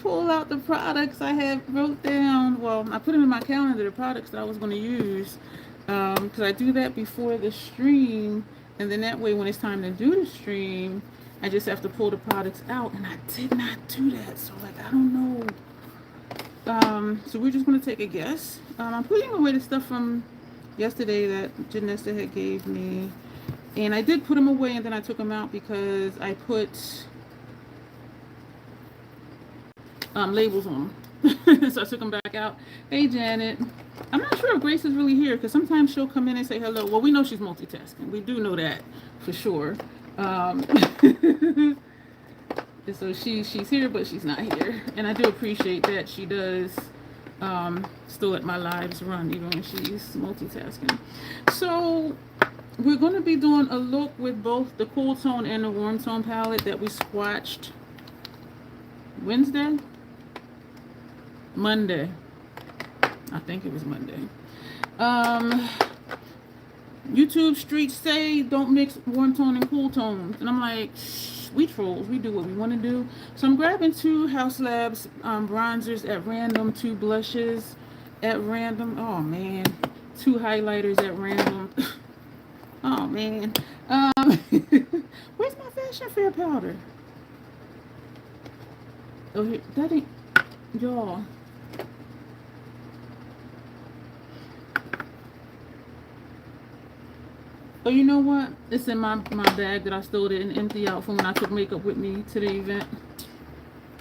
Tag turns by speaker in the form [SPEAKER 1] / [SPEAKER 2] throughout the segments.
[SPEAKER 1] pull out the products I had wrote down. Well, I put them in my calendar, the products that I was going to use. Because I do that before the stream. And then that way, when it's time to do the stream, I just have to pull the products out. And I did not do that. So, like, I don't know. So we're just going to take a guess. I'm putting away the stuff from yesterday that Janessa had gave me. And I did put them away and then I took them out because I put labels on them. So I took them back out. Hey, Janet. I'm not sure if Grace is really here because sometimes she'll come in and say hello. Well, we know she's multitasking. We do know that for sure. So she's here, but she's not here. And I do appreciate that she does still let my lives run even when she's multitasking. So we're going to be doing a look with both the cool tone and the warm tone palette that we swatched Monday. I think it was Monday. YouTube streets say don't mix warm tone and cool tones. And I'm like, we trolls, we do what we want to do. So I'm grabbing 2 House Labs bronzers at random, 2 blushes at random. Oh man, 2 highlighters at random. Oh man. Where's my Fashion Fair powder? Oh, here, that ain't, y'all. Oh, you know what? It's in my bag that I stole it and empty out from when I took makeup with me to the event.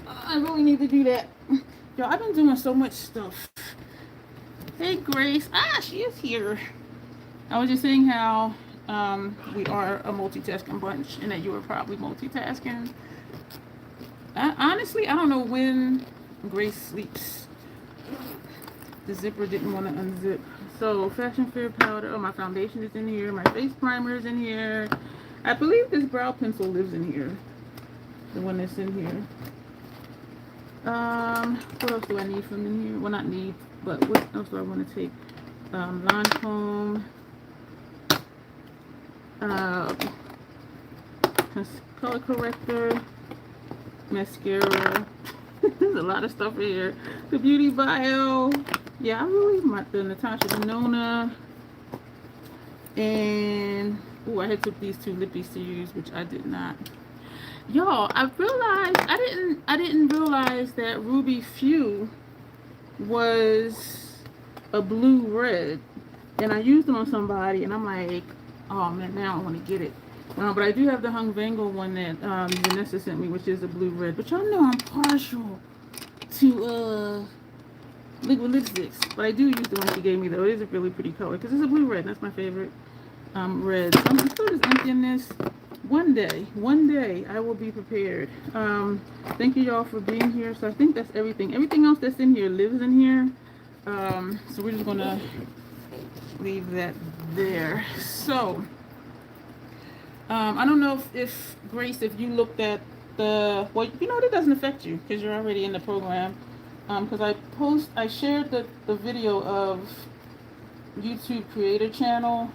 [SPEAKER 1] I really need to do that. Y'all, I've been doing so much stuff. Hey, Grace. She is here. I was just saying how we are a multitasking bunch and that you were probably multitasking. Honestly, I don't know when Grace sleeps. The zipper didn't want to unzip. So, Fashion Fair powder. Oh, my foundation is in here. My face primer is in here. I believe this brow pencil lives in here. The one that's in here. What else do I need from in here? Well, not need, but what else do I want to take? Lancome. Color corrector. Mascara. There's a lot of stuff in here. The Beauty Bio. Yeah, I really like the Natasha Denona. And I had took these 2 lippies to use, which I did not. Y'all, I realized I didn't realize that Ruby Few was a blue red. And I used them on somebody and I'm like, oh man, now I want to get it. But I do have the Hung Vango one that Vanessa sent me, which is a blue red. But y'all know I'm partial to liquid lipsticks. But I do use the one she gave me though. It is a really pretty color because it's a blue red. And that's my favorite red. So I'm still just emptying this. One day I will be prepared. Thank you y'all for being here. So I think that's everything. Everything else that's in here lives in here. So we're just gonna leave that there. So I don't know if Grace, if you looked at the, well, you know, it doesn't affect you because you're already in the program. Because I shared the video of YouTube creator channel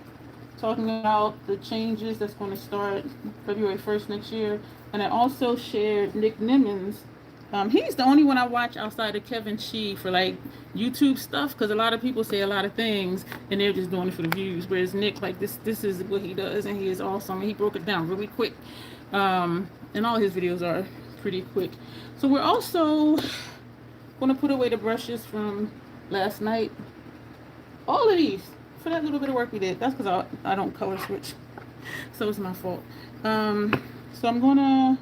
[SPEAKER 1] talking about the changes that's going to start February 1st next year. And I also shared Nick Nimmons. He's the only one I watch outside of Kevin Shee for like YouTube stuff, because a lot of people say a lot of things and they're just doing it for the views. Whereas Nick, like this is what he does and he is awesome. And he broke it down really quick. And all his videos are pretty quick. So we're also going to put away the brushes from last night. All of these for that little bit of work we did. That's because I don't color switch. So it's my fault. So I'm going to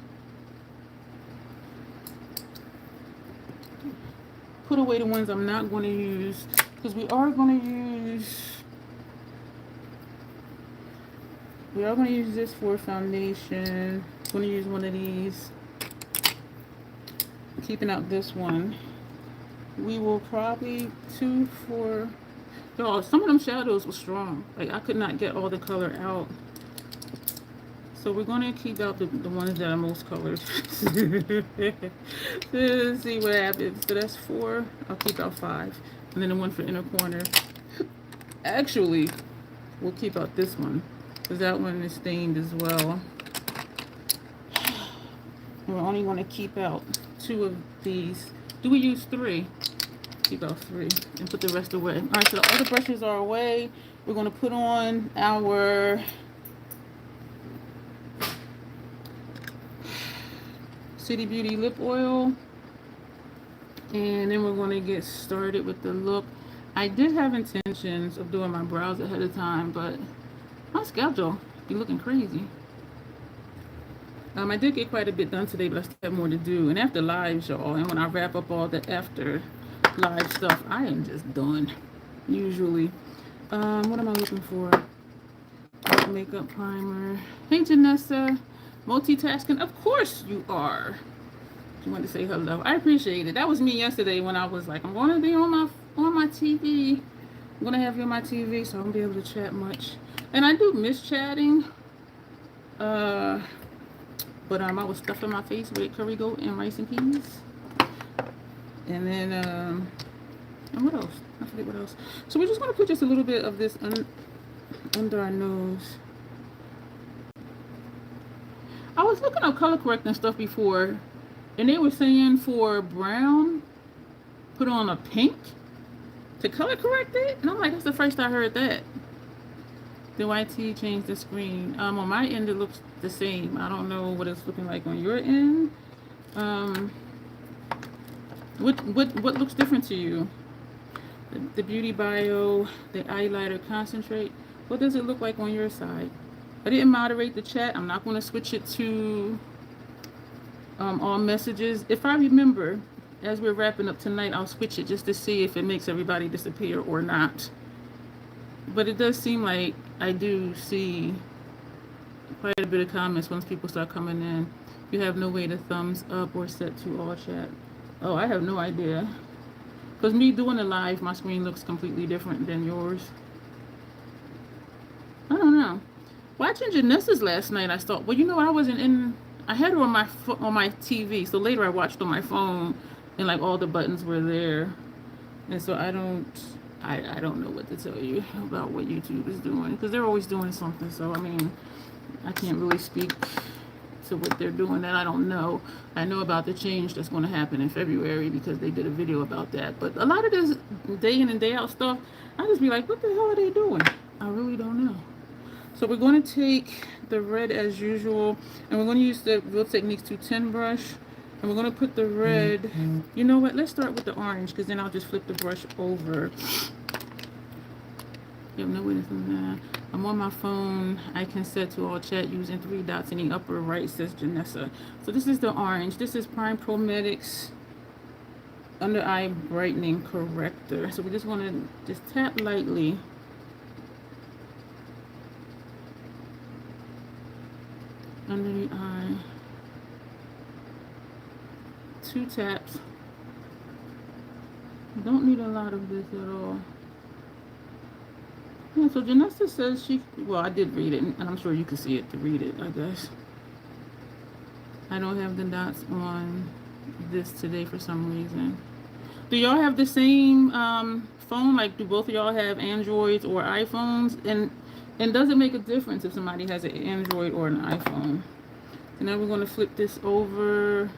[SPEAKER 1] put away the ones I'm not going to use, because we are going to use this for foundation. I'm going to use one of these, keeping out this one. We will probably y'all, some of them shadows were strong, like I could not get all the color out. So we're going to keep out the ones that are most colored. Let's see what happens. So that's 4. I'll keep out 5. And then the one for inner corner. Actually, we'll keep out this one, because that one is stained as well. We're only going to keep out 2 of these. Do we use 3? Keep out 3 and put the rest away. All right, so the other brushes are away. We're going to put on our City Beauty lip oil, and then we're going to get started with the look. I did have intentions of doing my brows ahead of time, but my schedule be looking crazy. I did get quite a bit done today, but I still have more to do. And after lives, y'all, and when I wrap up all the after live stuff, I am just done, usually. What am I looking for? Makeup primer. Hey, Janessa. Multitasking? Of course you are. You want to say hello. I appreciate it. That was me yesterday when I was like, I'm going to be on my TV. I'm going to have you on my TV, so I won't be able to chat much. And I do miss chatting. But I was stuffing my face with curry goat and rice and peas. And then, and what else? I forget what else. So we're just going to put just a little bit of this under our nose. I was looking up color correcting stuff before, and they were saying for brown, put on a pink to color correct it. And I'm like, that's the first I heard that. The YT changed the screen. On my end, it looks the same. I don't know what it's looking like on your end. What looks different to you? The Beauty Bio, the highlighter concentrate. What does it look like on your side? I didn't moderate the chat. I'm not going to switch it to all messages. If I remember, as we're wrapping up tonight, I'll switch it just to see if it makes everybody disappear or not. But it does seem like I do see quite a bit of comments once people start coming in. You have no way to thumbs up or set to all chat. Oh, I have no idea. Because me doing a live, my screen looks completely different than yours. I don't know. Watching Janessa's last night, I thought, well, you know, I wasn't in. I had her on my TV. So later I watched on my phone, and like all the buttons were there. And so I don't know what to tell you about what YouTube is doing, because they're always doing something. So I mean, I can't really speak to what they're doing that I don't know. I know about the change that's going to happen in February because they did a video about that. But a lot of this day in and day out stuff, I just be like, what the hell are they doing? I really don't know. So we're going to take the red as usual, and we're going to use the Real Techniques 210 brush, and we're going to put the red. You know what? Let's start with the orange, because then I'll just flip the brush over. You have no way to film that. I'm on my phone. I can set to all chat using 3 dots in the upper right, says Janessa. So this is the orange. This is Prime Pro Medics Under Eye Brightening Corrector. So we just want to just tap lightly. Under the eye. 2 taps. Don't need a lot of this at all. Yeah, so Janessa says she, well, I did read it, and I'm sure you can see it to read it, I guess. I don't have the dots on this today for some reason. Do y'all have the same phone? Like, do both of y'all have Androids or iPhones? And does it make a difference if somebody has an Android or an iPhone? And now we're going to flip this over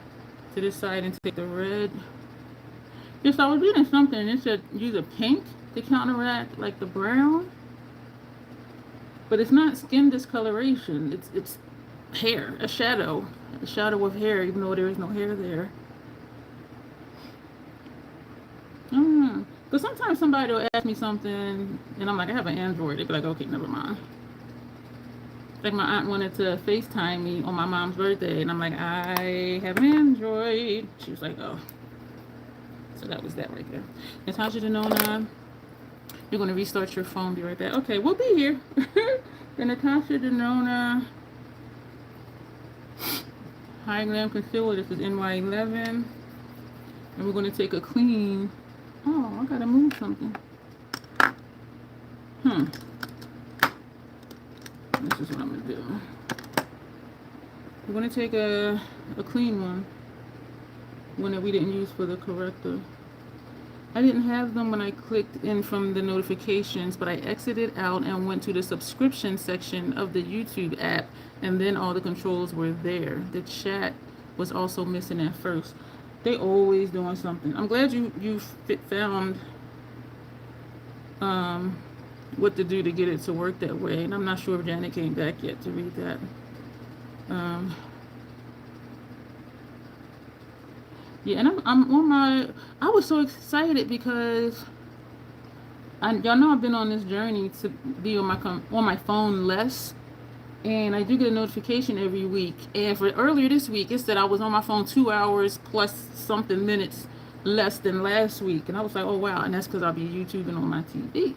[SPEAKER 1] to this side and take the red. Yes, I was reading something, and it said use a pink to counteract like the brown. But it's not skin discoloration. It's hair, a shadow of hair, even though there is no hair there. I don't know. Because sometimes somebody will ask me something, and I'm like, I have an Android. They'd be like, okay, never mind. Like my aunt wanted to FaceTime me on my mom's birthday, and I'm like, I have an Android. She was like, oh. So that was that right there. Natasha Denona, you're going to restart your phone. Be right back. Okay, we'll be here. The Natasha Denona High Glam Concealer. This is NY11. And we're going to take a clean. Oh, I got to move something. This is what I'm going to do. We're going to take a clean one that we didn't use for the corrector. I didn't have them when I clicked in from the notifications, but I exited out and went to the subscription section of the YouTube app, and then all the controls were there. The chat was also missing at first. They always doing something. I'm glad you found what to do to get it to work that way. And I'm not sure if Janet came back yet to read that. Yeah, and I'm on my. I was so excited because y'all know I've been on this journey to be on my phone less, and I do get a notification every week. And for earlier this week, it said I was on my phone 2 hours plus something minutes less than last week, and I was like, oh wow, and that's because I'll be YouTubing on my TV.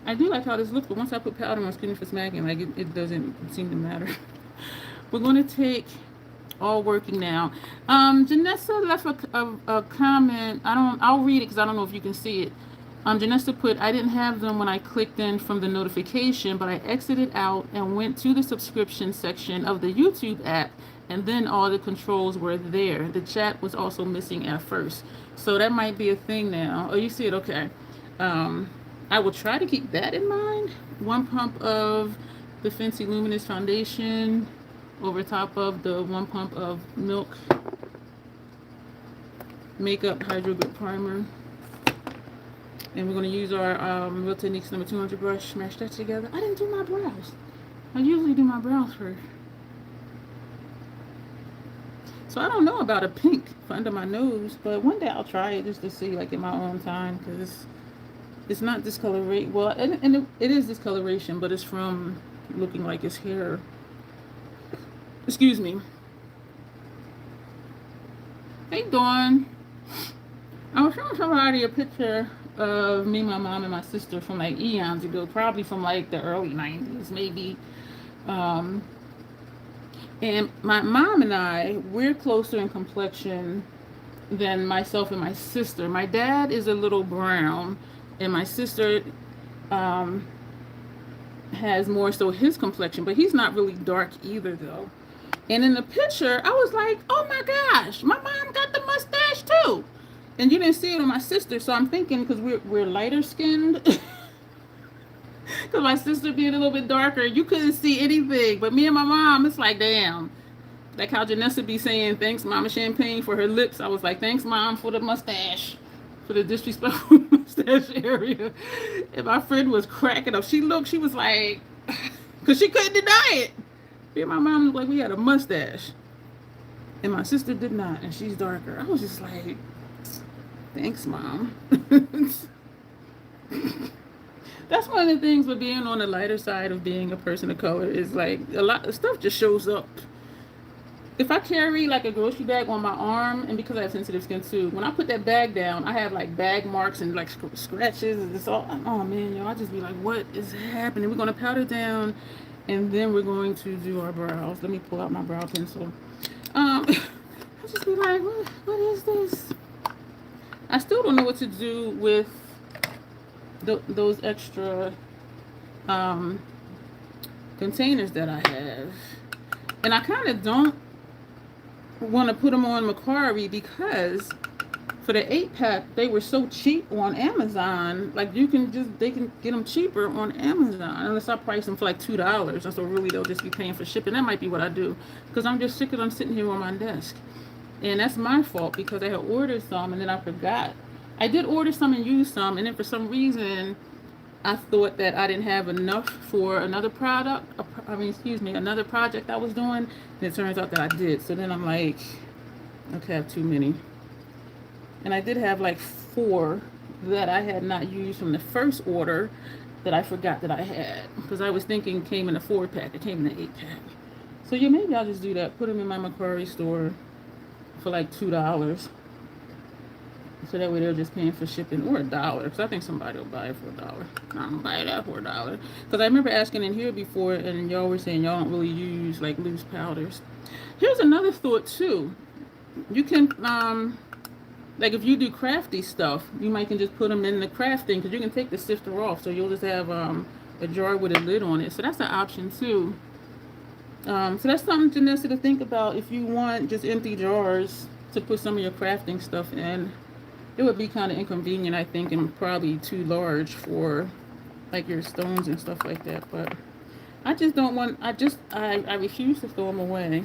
[SPEAKER 1] I do like how this looks, but once I put powder on my skin, if it's smacking, like it doesn't seem to matter. We're going to take all working now. Janessa left a comment. I'll read it because I don't know if you can see it. Janessa put, I didn't have them when I clicked in from the notification, but I exited out and went to the subscription section of the YouTube app, and then all the controls were there. The chat was also missing at first. So that might be a thing now. Oh, you see it? Okay. I will try to keep that in mind. 1 pump of the Fenty Luminous Foundation over top of the 1 pump of Milk Makeup Hydro Grip Primer. And we're going to use our Real Techniques number 200 brush, smash that together. I didn't do my brows. I usually do my brows first. So I don't know about a pink for under my nose, but one day I'll try it just to see, like in my own time, because it's not discoloration. Well, and it is discoloration, but it's from looking like it's hair. Excuse me. Hey, Dawn. I was showing somebody a picture of me, my mom, and my sister from like eons ago, probably from like the early 90s, maybe. And my mom and I, we're closer in complexion than myself and my sister. My dad is a little brown, and my sister has more so his complexion, but he's not really dark either, though. And in the picture, I was like, oh my gosh, my mom got the mustache too. And you didn't see it on my sister, so I'm thinking because we're lighter skinned. Because my sister being a little bit darker, you couldn't see anything. But me and my mom, it's like, damn. Like how Janessa be saying, thanks, Mama Champagne, for her lips. I was like, thanks, Mom, for the mustache. For the disrespectful mustache area. And my friend was cracking up. She looked, she was like, because she couldn't deny it. Me and my mom looked like we had a mustache. And my sister did not, and she's darker. I was just like, thanks, Mom. That's one of the things with being on the lighter side of being a person of color is like a lot of stuff just shows up. If I carry like a grocery bag on my arm, and because I have sensitive skin too, when I put that bag down, I have like bag marks and like scratches and it's all, oh man, yo, I just be like, what is happening? We're going to powder down and then we're going to do our brows. Let me pull out my brow pencil. I just be like, what is this? I still don't know what to do with those extra containers that I have, and I kind of don't want to put them on Macari because for the 8-pack they were so cheap on Amazon. Like they can get them cheaper on Amazon unless I price them for like $2. And so really they'll just be paying for shipping. That might be what I do because I'm just sick of them sitting here on my desk, and that's my fault because I had ordered some and then I forgot. I did order some and use some, and then for some reason, I thought that I didn't have enough for another product. Another project I was doing, and it turns out that I did. So then I'm like, okay, I have too many. And I did have like 4 that I had not used from the first order that I forgot that I had. Because I was thinking it came in a 4-pack. It came in an 8-pack. So yeah, maybe I'll just do that. Put them in my Macari store for like $2. So that way they're just paying for shipping, or $1, because I think somebody will buy it for $1. I'm gonna buy that for $1. Because I remember asking in here before, and y'all were saying y'all don't really use like loose powders. Here's another thought too. You can like if you do crafty stuff, you might can just put them in the crafting, because you can take the sifter off, so you'll just have a jar with a lid on it. So that's an option too. So that's something, Janessa, to think about if you want just empty jars to put some of your crafting stuff in. It would be kind of inconvenient, I think, and probably too large for like your stones and stuff like that. But I just don't want, I refuse to throw them away.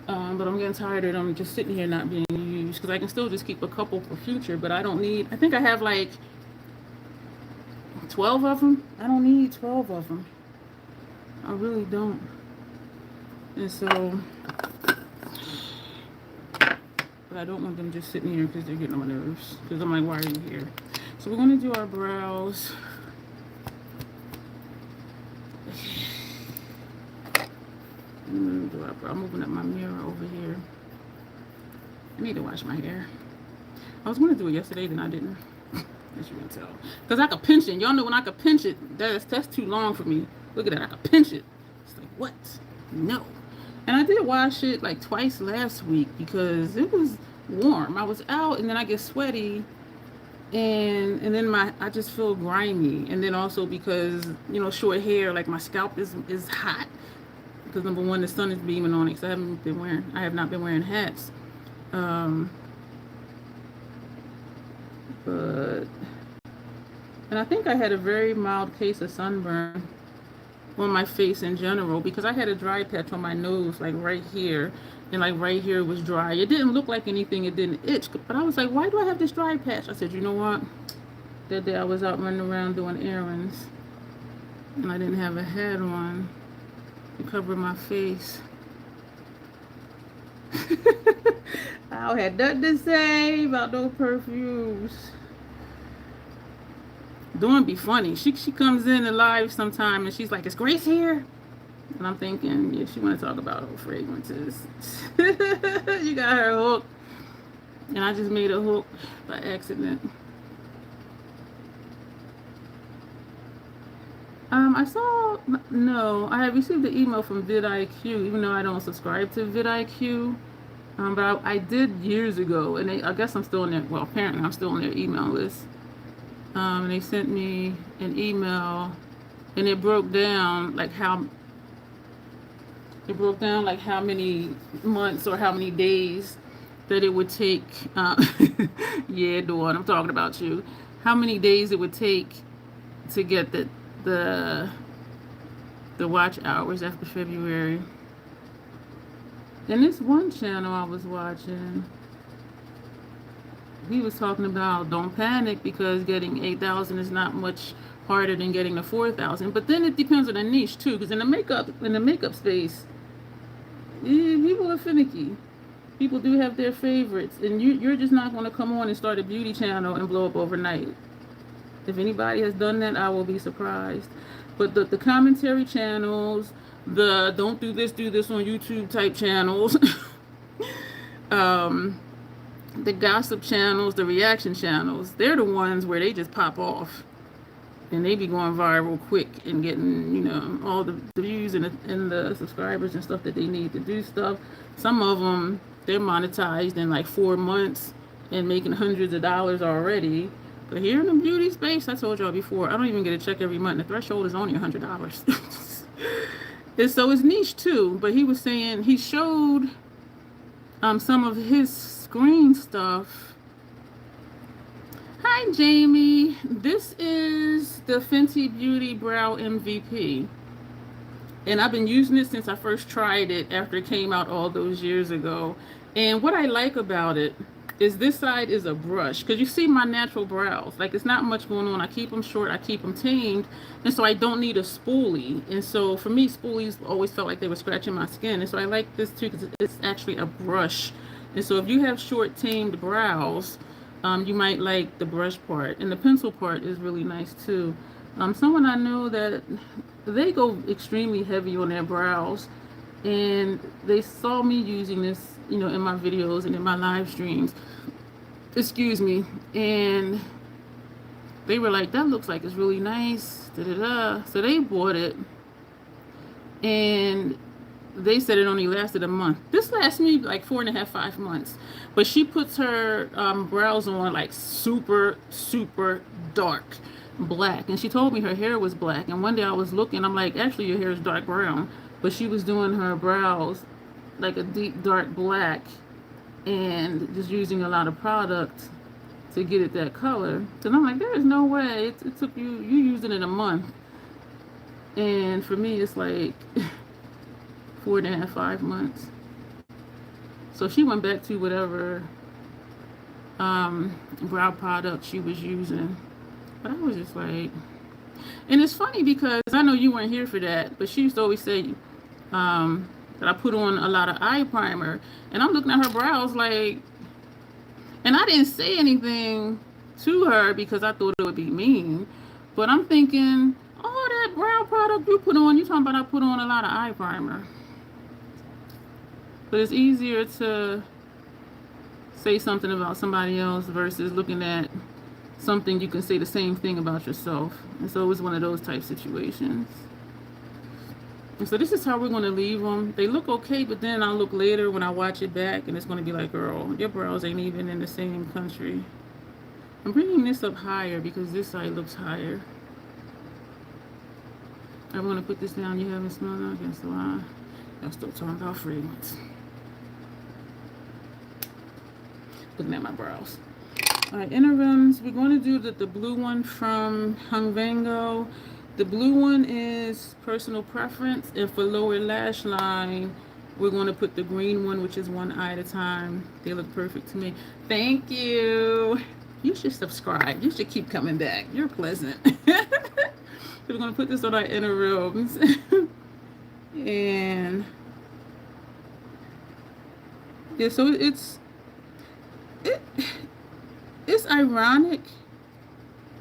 [SPEAKER 1] But I'm getting tired of them just sitting here not being used, because I can still just keep a couple for future, but I don't need, I think I have like 12 of them. I don't need 12 of them. I really don't. And so, but I don't want them just sitting here because they're getting on my nerves. Because I'm like, why are you here? So we're going to do our brows. I'm moving up my mirror over here. I need to wash my hair. I was going to do it yesterday, then I didn't. As you can tell. Because I could pinch it. Y'all know when I could pinch it, that's too long for me. Look at that. I could pinch it. It's like, what? No. And I did wash it like twice last week because it was warm. I was out and then I get sweaty. And then I just feel grimy. And then also because, you know, short hair, like my scalp is hot. Because number one, the sun is beaming on it. So I have not been wearing hats. And I think I had a very mild case of sunburn on my face in general, because I had a dry patch on my nose, like right here, and like right here was dry. It didn't look like anything, it didn't itch, but I was like, why do I have this dry patch? I said, you know what? That day I was out running around doing errands, and I didn't have a hat on to cover my face. I had nothing to say about no perfumes. Dawn be funny. She comes in the live sometime and she's like, is Grace here? And I'm thinking, yeah, she want to talk about her fragrances. You got her hooked. And I just made a hook by accident. I had received an email from vidIQ, even though I don't subscribe to vidIQ. But I did years ago, and I guess I'm still in their, well, apparently I'm still on their email list. And they sent me an email, and it broke down like how many months or how many days that it would take. Yeah, Dawn, I'm talking about you. How many days it would take to get the watch hours after February. And this one channel I was watching, he was talking about don't panic because getting 8,000 is not much harder than getting the 4,000. But then it depends on the niche too, because in the makeup space, people are finicky. People do have their favorites, and you're just not going to come on and start a beauty channel and blow up overnight. If anybody has done that, I will be surprised. But the commentary channels, the don't do this on YouTube type channels, the gossip channels, the reaction channels, they're the ones where they just pop off. And they be going viral quick and getting, you know, all the views and the subscribers and stuff that they need to do stuff. Some of them, they're monetized in like 4 months and making hundreds of dollars already. But here in the beauty space, I told y'all before, I don't even get a check every month. The threshold is only $100. And so it's niche too. But he was saying, he showed some of his screen stuff. Hi, Jamie. This is the Fenty Beauty Brow MVP. And I've been using it since I first tried it after it came out all those years ago. And what I like about it is this side is a brush, because you see my natural brows, like it's not much going on. I keep them short, I keep them tamed, and so I don't need a spoolie. And so for me, spoolies always felt like they were scratching my skin, and so I like this too because it's actually a brush. And so if you have short tamed brows, you might like the brush part, and the pencil part is really nice too. Someone I know that they go extremely heavy on their brows, and they saw me using this, you know, in my videos and in my live streams, excuse me, and they were like, that looks like it's really nice, so they bought it, and they said it only lasted a month. This lasts me like 4.5, 5 months. But she puts her brows on like super dark black, and she told me her hair was black, and one day I was looking, I'm like, actually your hair is dark brown, but she was doing her brows like a deep dark black and just using a lot of product to get it that color. So I'm like, there is no way it took you used it in a month And for me, it's like 4.5, 5 months. So she went back to whatever brow product she was using. But I was just like, and it's funny because I know you weren't here for that, but she used to always say that I put on a lot of eye primer. And I'm looking at her brows like, and I didn't say anything to her because I thought it would be mean. But I'm thinking, oh, that brow product you put on, you talking about I put on a lot of eye primer. But it's easier to say something about somebody else versus looking at something you can say the same thing about yourself. And so it was one of those type situations. And so this is how we're going to leave them. They look okay, but then I'll look later when I watch it back and it's going to be like, girl, your brows ain't even in the same country. I'm bringing this up higher because this side looks higher. I'm going to put this down. You haven't smelled it? I guess so. I'm still talking about fragrance. Looking at my brows. Alright, inner rims. We're going to do the blue one from Hung Vango. The blue one is personal preference, and for lower lash line, we're going to put the green one, which is one eye at a time. They look perfect to me. Thank you. You should subscribe. You should keep coming back. You're pleasant. We're going to put this on our inner rims. And yeah, so it's ironic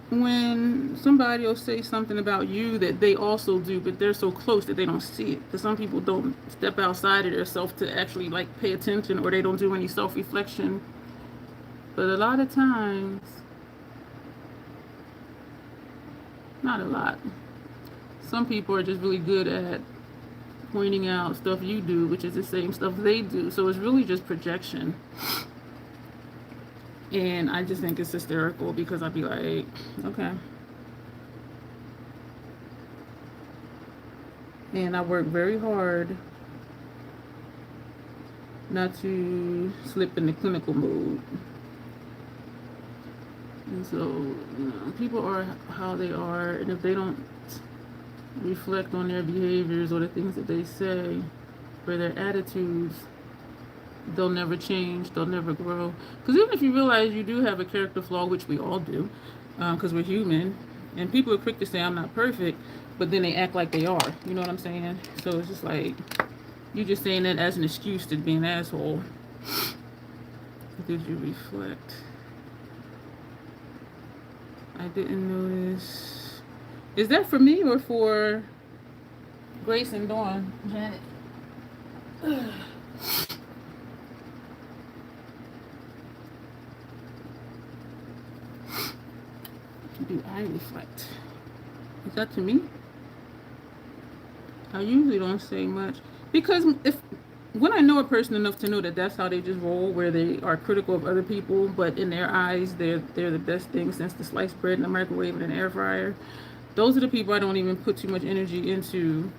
[SPEAKER 1] when somebody will say something about you that they also do, but they're so close that they don't see it. Because some people don't step outside of themselves to actually like pay attention, or they don't do any self-reflection. But a lot of times, not a lot, some people are just really good at pointing out stuff you do, which is the same stuff they do. So it's really just projection. And I just think it's hysterical because I'd be like, okay. And I work very hard not to slip in the clinical mode. And so, you know, people are how they are, and if they don't reflect on their behaviors or the things that they say or their attitudes, they'll never change, they'll never grow. Because even if you realize you do have a character flaw, which we all do, because we're human, and people are quick to say I'm not perfect, but then they act like they are. You know what I'm saying? So it's just like, you're just saying that as an excuse to be an asshole. Did you reflect? I didn't notice. Is that for me or for Grace and Dawn? Janet. Do I reflect? Is that to me? I usually don't say much because when I know a person enough to know that that's how they just roll, where they are critical of other people, but in their eyes they're the best thing since the sliced bread in the microwave and an air fryer. Those are the people I don't even put too much energy into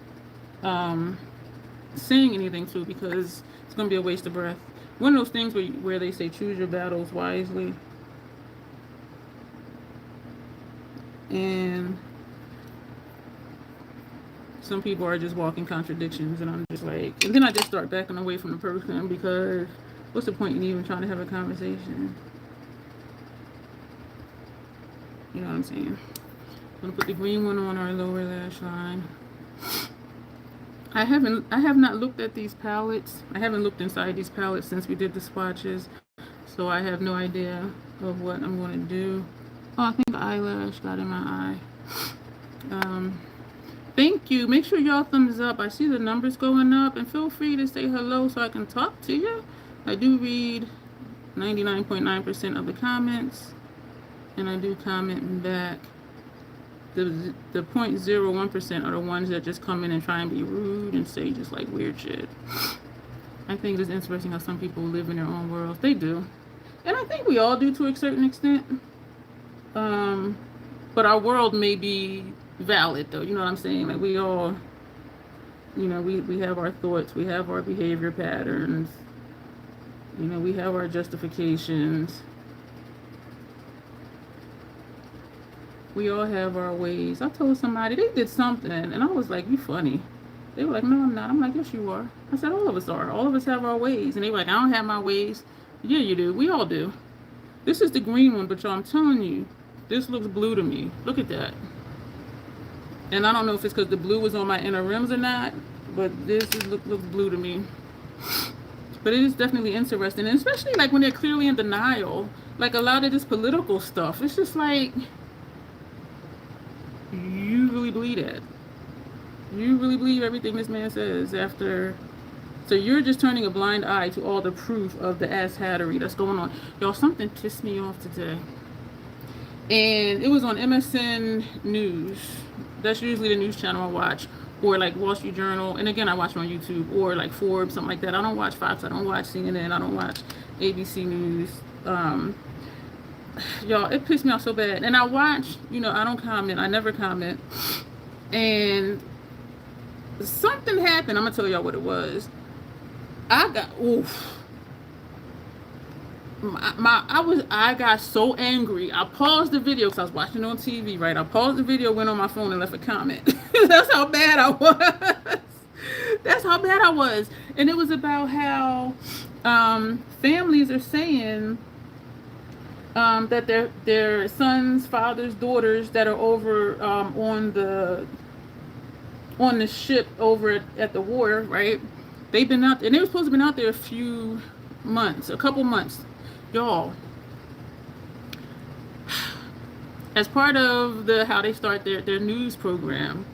[SPEAKER 1] saying anything to, because it's gonna be a waste of breath. One of those things where they say choose your battles wisely. And some people are just walking contradictions, and I'm just like, and then I just start backing away from the person, because what's the point in even trying to have a conversation? You know what I'm saying? I'm gonna put the green one on our lower lash line. I have not looked at these palettes. I haven't looked inside these palettes since we did the swatches, so I have no idea of what I'm going to do. Oh, I think the eyelash got in my eye. Thank you. Make sure y'all thumbs up. I see the numbers going up, and feel free to say hello so I can talk to you. I do read 99.9% of the comments, and I do comment back. The 0.01% are the ones that just come in and try and be rude and say just like weird shit. I think it's interesting how some people live in their own worlds. They do. And I think we all do to a certain extent. But our world may be valid though, you know what I'm saying? Like we all, you know, we have our thoughts, we have our behavior patterns, you know, we have our justifications. We all have our ways. I told somebody they did something, and I was like, "You funny." They were like, "No, I'm not." I'm like, "Yes, you are." I said, "All of us are. All of us have our ways." And they were like, "I don't have my ways." Yeah, you do. We all do. This is the green one, but y'all, I'm telling you, this looks blue to me. Look at that. And I don't know if it's because the blue was on my inner rims or not, but looks blue to me. But it is definitely interesting, and especially like when they're clearly in denial. Like a lot of this political stuff, it's just like, you really believe that? You really believe everything this man says after? So you're just turning a blind eye to all the proof of the ass hattery that's going on. Y'all, something pissed me off today. And it was on MSN News. That's usually the news channel I watch. Or like Wall Street Journal. And again, I watch it on YouTube. Or like Forbes, something like that. I don't watch Fox. I don't watch CNN. I don't watch ABC News. Y'all, it pissed me off so bad. And I watch, you know, I don't comment. I never comment. And something happened. I'm going to tell y'all what it was. I got so angry. I paused the video because I was watching it on TV, right? I paused the video, went on my phone, and left a comment. That's how bad I was. That's how bad I was. And it was about how families are saying that their sons, fathers, daughters that are over on the ship over at the water, right? They've been out, and they were supposed to have been out there a couple months. Y'all, as part of how they start their news program,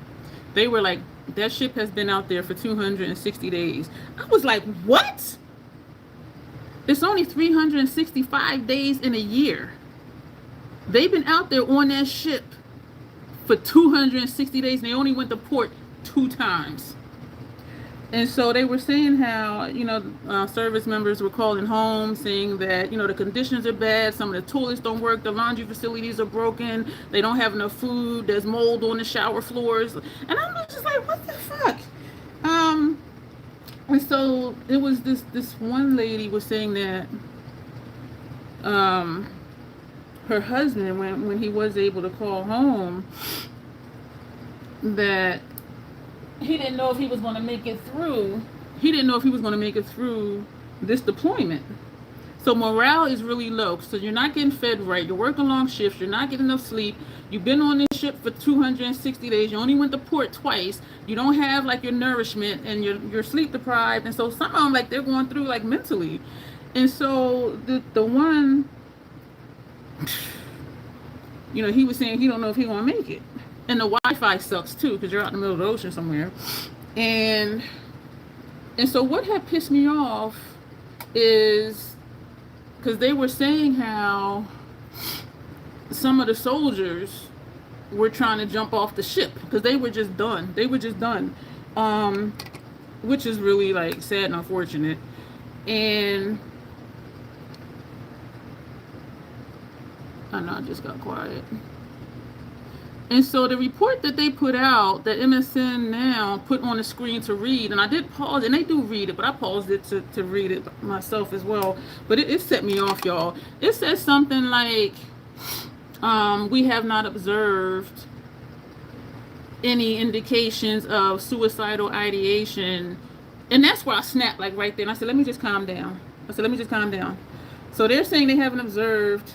[SPEAKER 1] they were like, that ship has been out there for 260 days. I was like, what? It's only 365 days in a year. They've been out there on that ship for 260 days, and they only went to port 2 times. And so they were saying how, you know, service members were calling home saying that, you know, the conditions are bad. Some of the toilets don't work. The laundry facilities are broken. They don't have enough food. There's mold on the shower floors. And I'm just like, what the fuck? And so it was this one lady was saying that her husband, when he was able to call home, that he didn't know if he was going to make it through. He didn't know if he was going to make it through this deployment. So morale is really low. So you're not getting fed right. You're working long shifts. You're not getting enough sleep. You've been on this ship for 260 days. You only went to port twice. You don't have like your nourishment, and you're sleep deprived. And so some of them, like, they're going through like mentally. And so the one, you know, he was saying he don't know if he's going to make it. And the Wi-Fi sucks too, because you're out in the middle of the ocean somewhere. And so what had pissed me off is because they were saying how some of the soldiers were trying to jump off the ship because they were just done. Which is really like sad and unfortunate. And I know I just got quiet. And so the report that they put out, that MSN now put on the screen to read, and I did pause, and they do read it, but I paused it to read it myself as well. But it set me off, y'all. It says something like, we have not observed any indications of suicidal ideation. And that's where I snapped, like right there. And I said, let me just calm down. So they're saying they haven't observed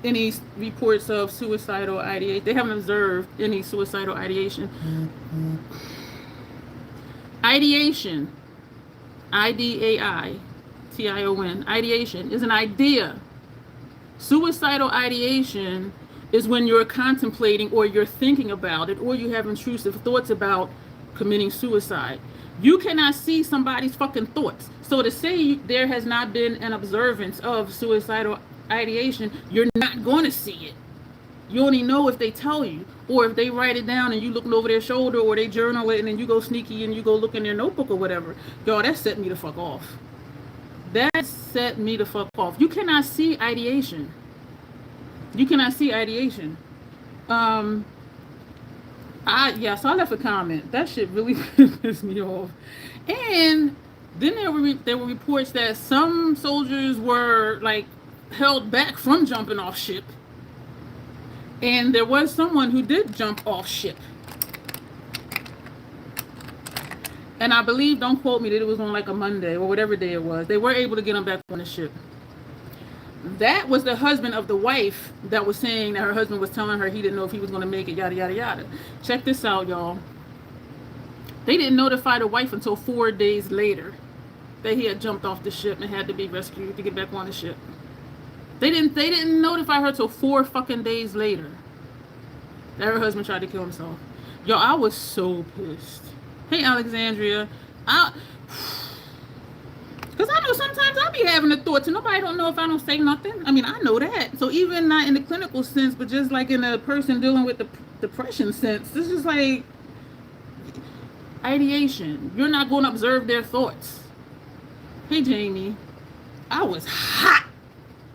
[SPEAKER 1] any reports of suicidal ideation. They haven't observed any suicidal ideation. Ideation, IDAITION, ideation is an idea. Suicidal ideation is when you're contemplating or you're thinking about it or you have intrusive thoughts about committing suicide. You cannot see somebody's fucking thoughts. So to say there has not been an observance of suicidal ideation, you're not going to see it. You only know if they tell you, or if they write it down and you looking over their shoulder, or they journal it and then you go sneaky and you go look in their notebook or whatever. Y'all, that set me the fuck off. That set me the fuck off. You cannot see ideation. So I left a comment. That shit really pissed me off. And then there were reports that some soldiers were like held back from jumping off ship. And there was someone who did jump off ship. And I believe, don't quote me, that it was on like a Monday or whatever day it was. They were able to get him back on the ship. That was the husband of the wife that was saying that her husband was telling her he didn't know if he was going to make it, yada, yada, yada. Check this out, y'all. They didn't notify the wife until 4 days later that he had jumped off the ship and had to be rescued to get back on the ship. They didn't notify her till 4 fucking days later that her husband tried to kill himself. Yo, I was so pissed. Hey, Alexandria. Because I know sometimes I'll be having the thoughts and nobody don't know if I don't say nothing. I mean, I know that. So even not in the clinical sense, but just like in a person dealing with the depression sense, this is like ideation. You're not going to observe their thoughts. Hey, Jamie. I was hot.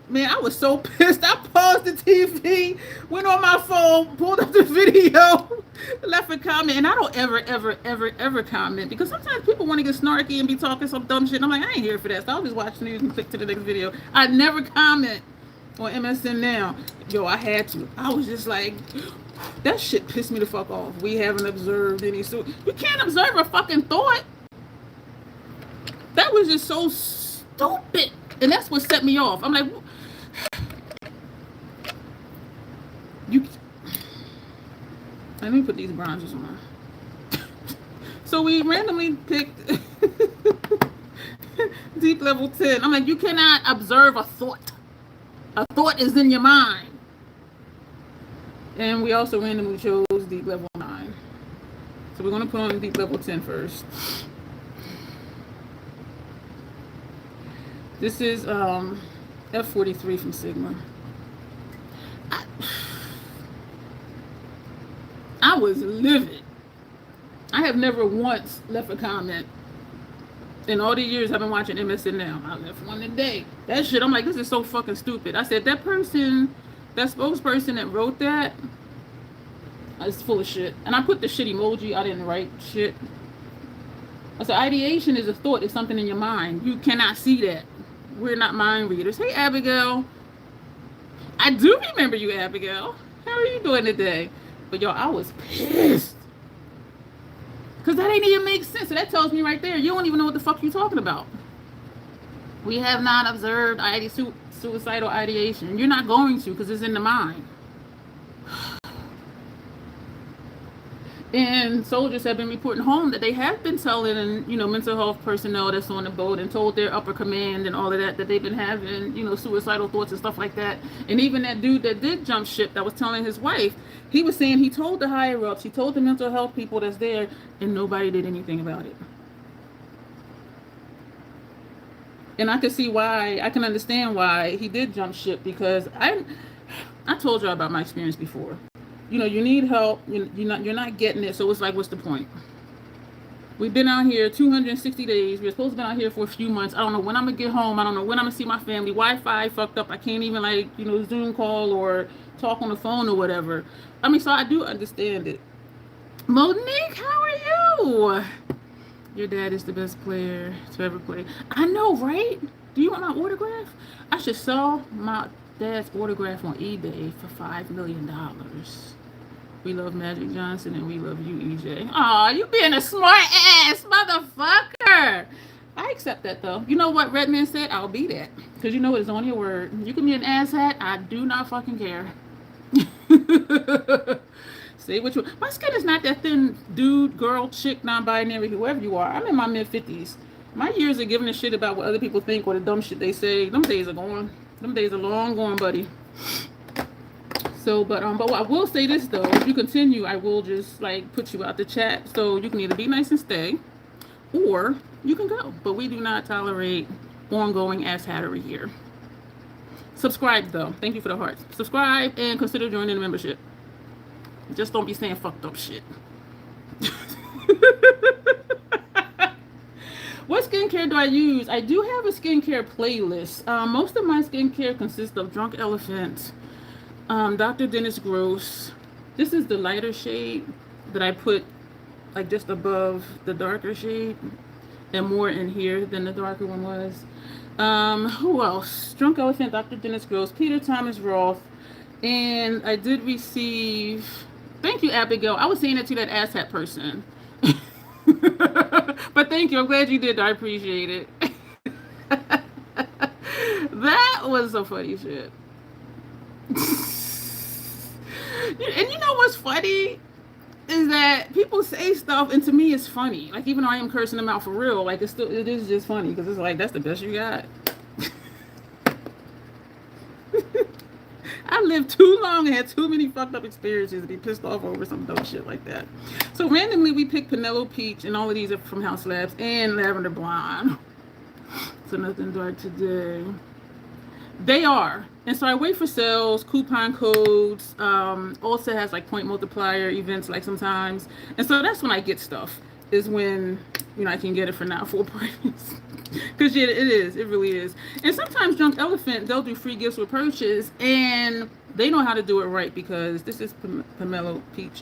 [SPEAKER 1] Man, I was so pissed. I paused the TV, went on my phone, pulled up the video, left a comment. And I don't ever comment, because sometimes people want to get snarky and be talking some dumb shit. And I'm like, I ain't here for that. So I'll just watch the news and click to the next video. I never comment on MSN now. Yo, I had to. I was just like, that shit pissed me the fuck off. We haven't observed any. So you can't observe a fucking thought. That was just so stupid. And that's what set me off. I'm like, let me put these bronzers on. So we randomly picked deep level 10. I'm like, you cannot observe a thought. A thought is in your mind. And we also randomly chose deep level 9. So we're going to put on deep level 10 first. This is F43 from Sigma. I was livid. I have never once left a comment in all the years I've been watching MSN now. I left one today. That shit, I'm like, this is so fucking stupid. I said, that person, that spokesperson that wrote that, is full of shit. And I put the shit emoji. I didn't write shit. I said, ideation is a thought. It's something in your mind. You cannot see that. We're not mind readers. Hey, Abigail. I do remember you, Abigail. How are you doing today? But y'all, I was pissed. Because that ain't even make sense. So that tells me right there, you don't even know what the fuck you're talking about. We have not observed suicidal ideation. You're not going to, because it's in the mind. And soldiers have been reporting home that they have been telling, mental health personnel that's on the boat and told their upper command and all of that they've been having, suicidal thoughts and stuff like that. And even that dude that did jump ship that was telling his wife, he was saying he told the higher ups, he told the mental health people that's there, and nobody did anything about it. And I can see why, I can understand why he did jump ship, because I told y'all about my experience before. You need help. You're not getting it. So it's like, what's the point? We've been out here 260 days. We're supposed to be out here for a few months. I don't know when I'm gonna get home. I don't know when I'm gonna see my family. Wi-Fi fucked up. I can't even Zoom call or talk on the phone or whatever. I mean, so I do understand it. Monique, how are you? Your dad is the best player to ever play. I know, right? Do you want my autograph? I should sell my dad's autograph on eBay for $5 million. We love Magic Johnson and we love you, EJ. Aw, you being a smart ass motherfucker. I accept that though. You know what Redman said? I'll be that. Because you know it's on your word. You can be an ass hat. I do not fucking care. Say what you want. My skin is not that thin, dude, girl, chick, non-binary, whoever you are. I'm in my mid-50s. My years of giving a shit about what other people think or the dumb shit they say, them days are gone. Them days are long gone, buddy. So, but I will say this though, if you continue, I will just put you out the chat. So you can either be nice and stay, or you can go. But we do not tolerate ongoing ass hattery here. Subscribe though. Thank you for the hearts. Subscribe and consider joining the membership. Just don't be saying fucked up shit. What skincare do I use? I do have a skincare playlist. Most of my skincare consists of Drunk Elephant, Dr. Dennis Gross. This is the lighter shade that I put just above the darker shade and more in here than the darker one was. Who else? Drunk Elephant, Dr. Dennis Gross, Peter Thomas Roth, And I did receive, thank you, Abigail. I was saying it to that asshat person. But thank you. I'm glad you did. I appreciate it. That was some funny shit. And you know what's funny? Is that people say stuff, and to me it's funny. Like, even though I am cursing them out for real, like, it is just funny, because it's like, that's the best you got. I lived too long and had too many fucked up experiences to be pissed off over some dumb shit like that. So randomly we picked Penelope Peach, and all of these are from House Labs, and Lavender Blonde. So nothing dark today. They are. And so I wait for sales, coupon codes. Also has like point multiplier events, like sometimes. And so that's when I get stuff, is when, you know, I can get it for now full price. Because yeah, it is. It really is. And sometimes Drunk Elephant, they'll do free gifts with purchase. And they know how to do it right, because this is Pomelo Peach.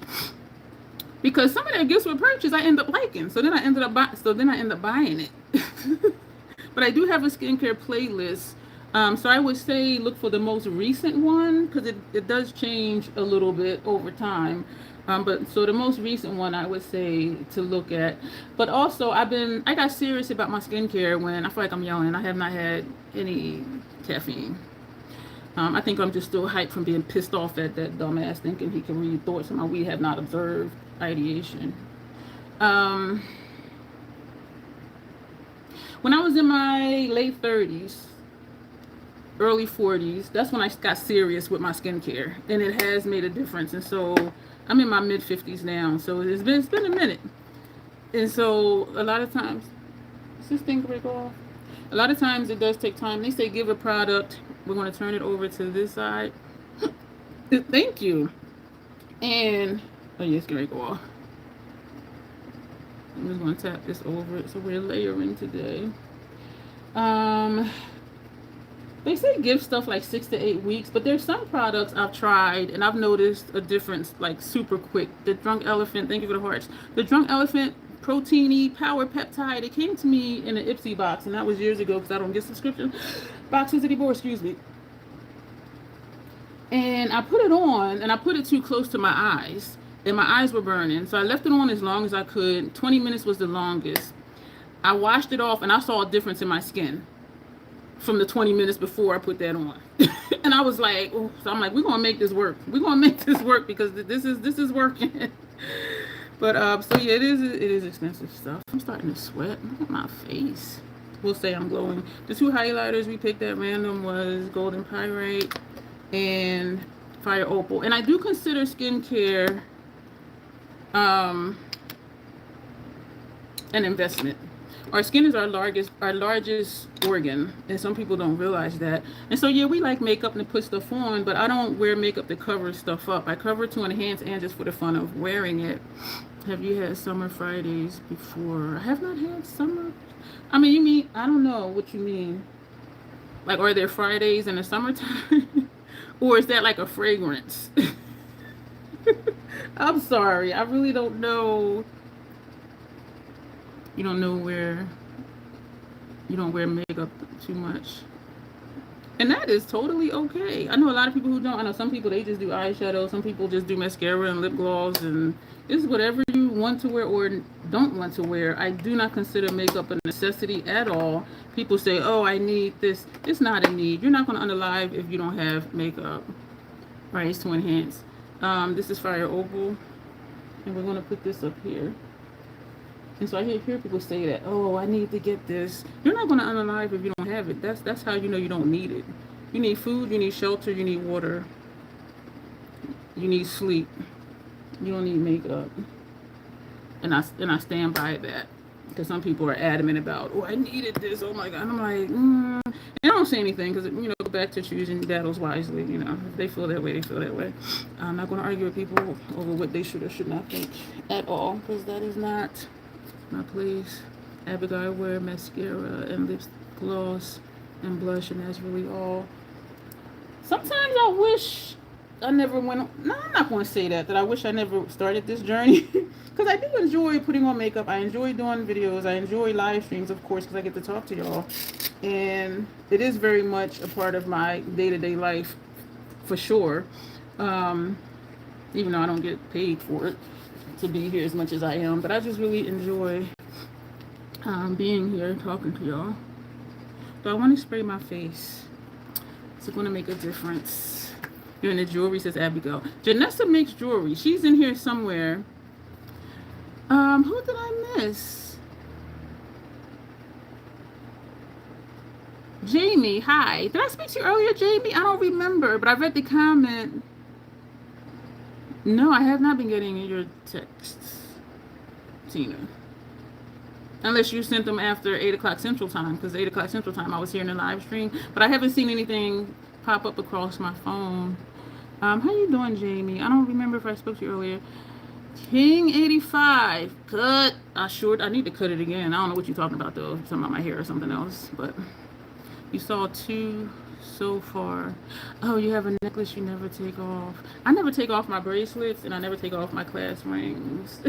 [SPEAKER 1] Because some of their gifts with purchase I end up liking. So then I end up buying it. But I do have a skincare playlist. So I would say look for the most recent one, because it does change a little bit over time. But so the most recent one I would say to look at. But also I got serious about my skincare when I feel like I'm yelling. I have not had any caffeine. I think I'm just still hyped from being pissed off at that dumbass thinking he can read thoughts, and we have not observed ideation. When I was in my late 30s, early 40s, that's when I got serious with my skincare, and it has made a difference. And so I'm in my mid 50s now, so it's been a minute. And so a lot of times, is this thing gonna go off? A lot of times it does take time. They say give a product, we're going to turn it over to this side. Thank you. And oh yeah, it's gonna go off. I'm just going to tap this over it. So we're layering today. They say give stuff like 6 to 8 weeks, but there's some products I've tried and I've noticed a difference like super quick. The Drunk Elephant, thank you for the hearts. The Drunk Elephant Proteiny Power Peptide, it came to me in an Ipsy box, and that was years ago because I don't get subscription boxes anymore, excuse me. And I put it on, and I put it too close to my eyes, and my eyes were burning. So I left it on as long as I could. 20 minutes was the longest. I washed it off, and I saw a difference in my skin from the 20 minutes before I put that on. And I was like, oh, so I'm like, we're gonna make this work. We're gonna make this work, because this is working. But so yeah, it is expensive stuff. I'm starting to sweat. Look at my face. We'll say I'm glowing. The two highlighters we picked at random was Golden Pyrite and Fire Opal. And I do consider skincare an investment. Our skin is our largest organ, and some people don't realize that. And so yeah, we like makeup and to put stuff on, but I don't wear makeup to cover stuff up. I cover it to enhance and just for the fun of wearing it. Have you had summer Fridays before? I have not had summer. I mean, you mean, I don't know what you mean. Like, are there Fridays in the summertime? Or is that like a fragrance? I'm sorry, I really don't know. You don't know where you don't wear makeup too much. And that is totally okay. I know a lot of people who don't. I know some people, they just do eyeshadow. Some people just do mascara and lip gloss. And it's whatever you want to wear or don't want to wear. I do not consider makeup a necessity at all. People say, oh, I need this. It's not a need. You're not going to unalive if you don't have makeup. Right, it's to enhance. This is Fire Opal. And we're going to put this up here. And so I hear people say that, oh, I need to get this. You're not going to unalive if you don't have it. That's how you know you don't need it. You need food, you need shelter, you need water, you need sleep. You don't need makeup. And I stand by that. Because some people are adamant about, oh, I needed this, oh my God. And I'm like, And I don't say anything because, you know, go back to choosing battles wisely. You know, if they feel that way, they feel that way. I'm not going to argue with people over what they should or should not think at all, because that is not my place. Abigail wear mascara and lip gloss and blush, and that's really all. Sometimes I wish I never went. No, I'm not going to say that I wish I never started this journey, because I do enjoy putting on makeup. I enjoy doing videos. I enjoy live streams, of course, because I get to talk to y'all, and it is very much a part of my day-to-day life for sure. Even though I don't get paid for it to be here as much as I am, but I just really enjoy being here talking to y'all. So I want to spray my face. It's going to make a difference. You're in the jewelry, says Abigail. Janessa makes jewelry. She's in here somewhere. Who did I miss? Jamie, hi. Did I speak to you earlier, Jamie? I don't remember, but I read the comment. No, I have not been getting your texts, Tina. Unless you sent them after 8 o'clock Central Time, because 8 o'clock Central Time I was here in the live stream. But I haven't seen anything pop up across my phone. How you doing, Jamie? I don't remember if I spoke to you earlier. King 85. Cut. I need to cut it again. I don't know what you're talking about, though. Something about my hair or something else. But you saw 2 so far. Oh, you have a necklace you never take off. I never take off my bracelets, and I never take off my class rings.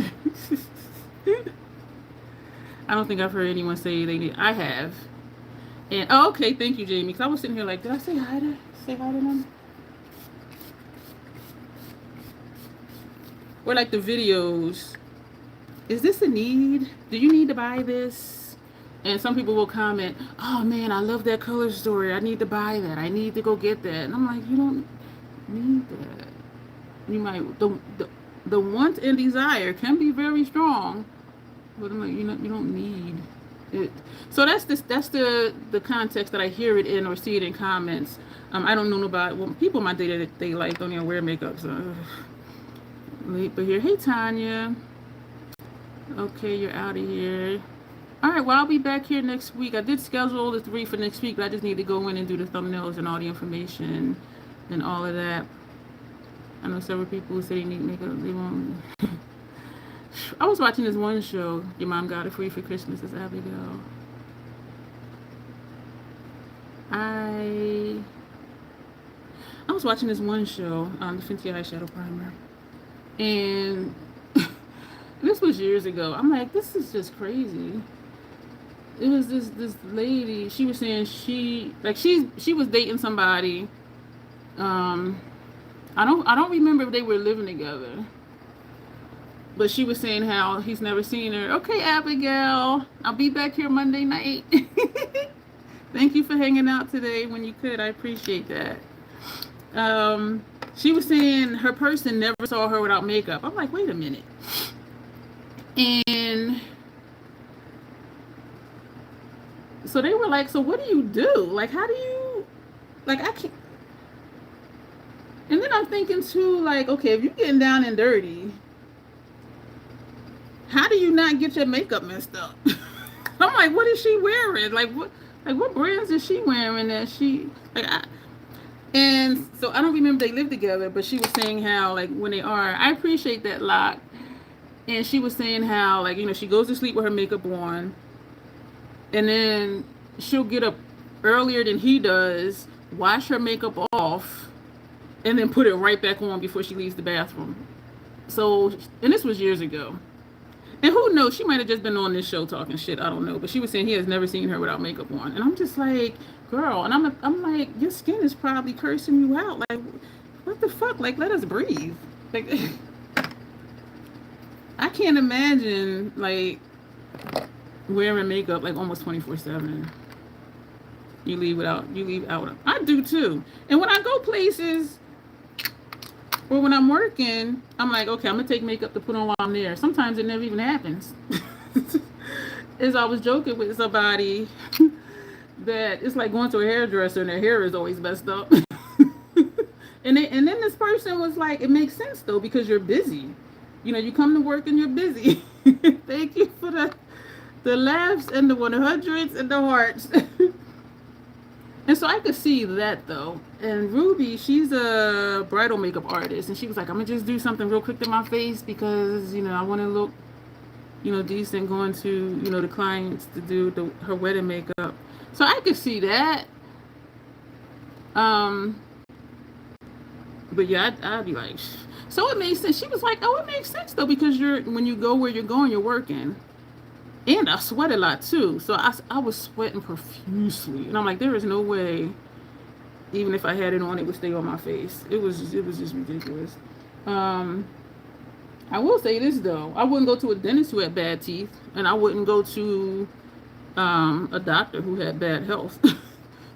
[SPEAKER 1] I don't think I've heard anyone say they need. I have. And oh, okay, thank you, Jamie. Because I was sitting here like, did I say hi to them? Or like the videos. Is this a need? Do you need to buy this? And some people will comment, oh man, I love that color story. I need to buy that. I need to go get that. And I'm like, you don't need that. You might, the want and desire can be very strong. But I'm like, you don't need it. So that's the context that I hear it in or see it in comments. I don't know about, well, people in my day-to-day life don't even wear makeup, so late but here. Hey Tanya. Okay, you're out of here. All right, well, I'll be back here next week. I did schedule the 3 for next week, but I just need to go in and do the thumbnails and all the information and all of that. I know several people who say they need makeup, they won't. I was watching this one show. Your mom got it for you for Christmas, as Abigail. I was watching this one show, the Fenty Eyeshadow Primer. And this was years ago. I'm like, this is just crazy. It was this lady, she was saying she was dating somebody. I don't remember if they were living together. But she was saying how he's never seen her. Okay, Abigail, I'll be back here Monday night. Thank you for hanging out today when you could. I appreciate that. She was saying her person never saw her without makeup. I'm like, wait a minute. And so they were like, so what do you do? Like, how do you, like, I can't. And then I'm thinking too, like, okay, if you're getting down and dirty, how do you not get your makeup messed up? I'm like, what is she wearing? Like what brands is she wearing that she and so I don't remember they lived together, but she was saying how like when they are, I appreciate that lot. And she was saying how like, she goes to sleep with her makeup on, and then she'll get up earlier than he does, wash her makeup off, and then put it right back on before she leaves the bathroom. So, and this was years ago. And who knows, she might have just been on this show talking shit, I don't know. But she was saying he has never seen her without makeup on. And I'm just like, girl, and I'm like, your skin is probably cursing you out. Like, what the fuck? Like, let us breathe. Like, I can't imagine, like, wearing makeup, like, almost 24/7. You leave out. I do, too. And when I go places, or when I'm working, I'm like, okay, I'm going to take makeup to put on while I'm there. Sometimes it never even happens. As I was joking with somebody that it's like going to a hairdresser and their hair is always messed up. and then this person was like, it makes sense, though, because you're busy. You come to work and you're busy. Thank you for the laughs and the 100s and the hearts. And so I could see that, though. And Ruby, she's a bridal makeup artist. And she was like, I'm going to just do something real quick to my face because, I want to look, decent going to, the clients to do her wedding makeup. So I could see that. But yeah, I'd be like, so it makes sense. She was like, oh, it makes sense, though, because when you go where you're going, you're working. And I sweat a lot, too. So I was sweating profusely. And I'm like, there is no way even if I had it on, it would stay on my face. It was just ridiculous. I will say this though, I wouldn't go to a dentist who had bad teeth, and I wouldn't go to a doctor who had bad health.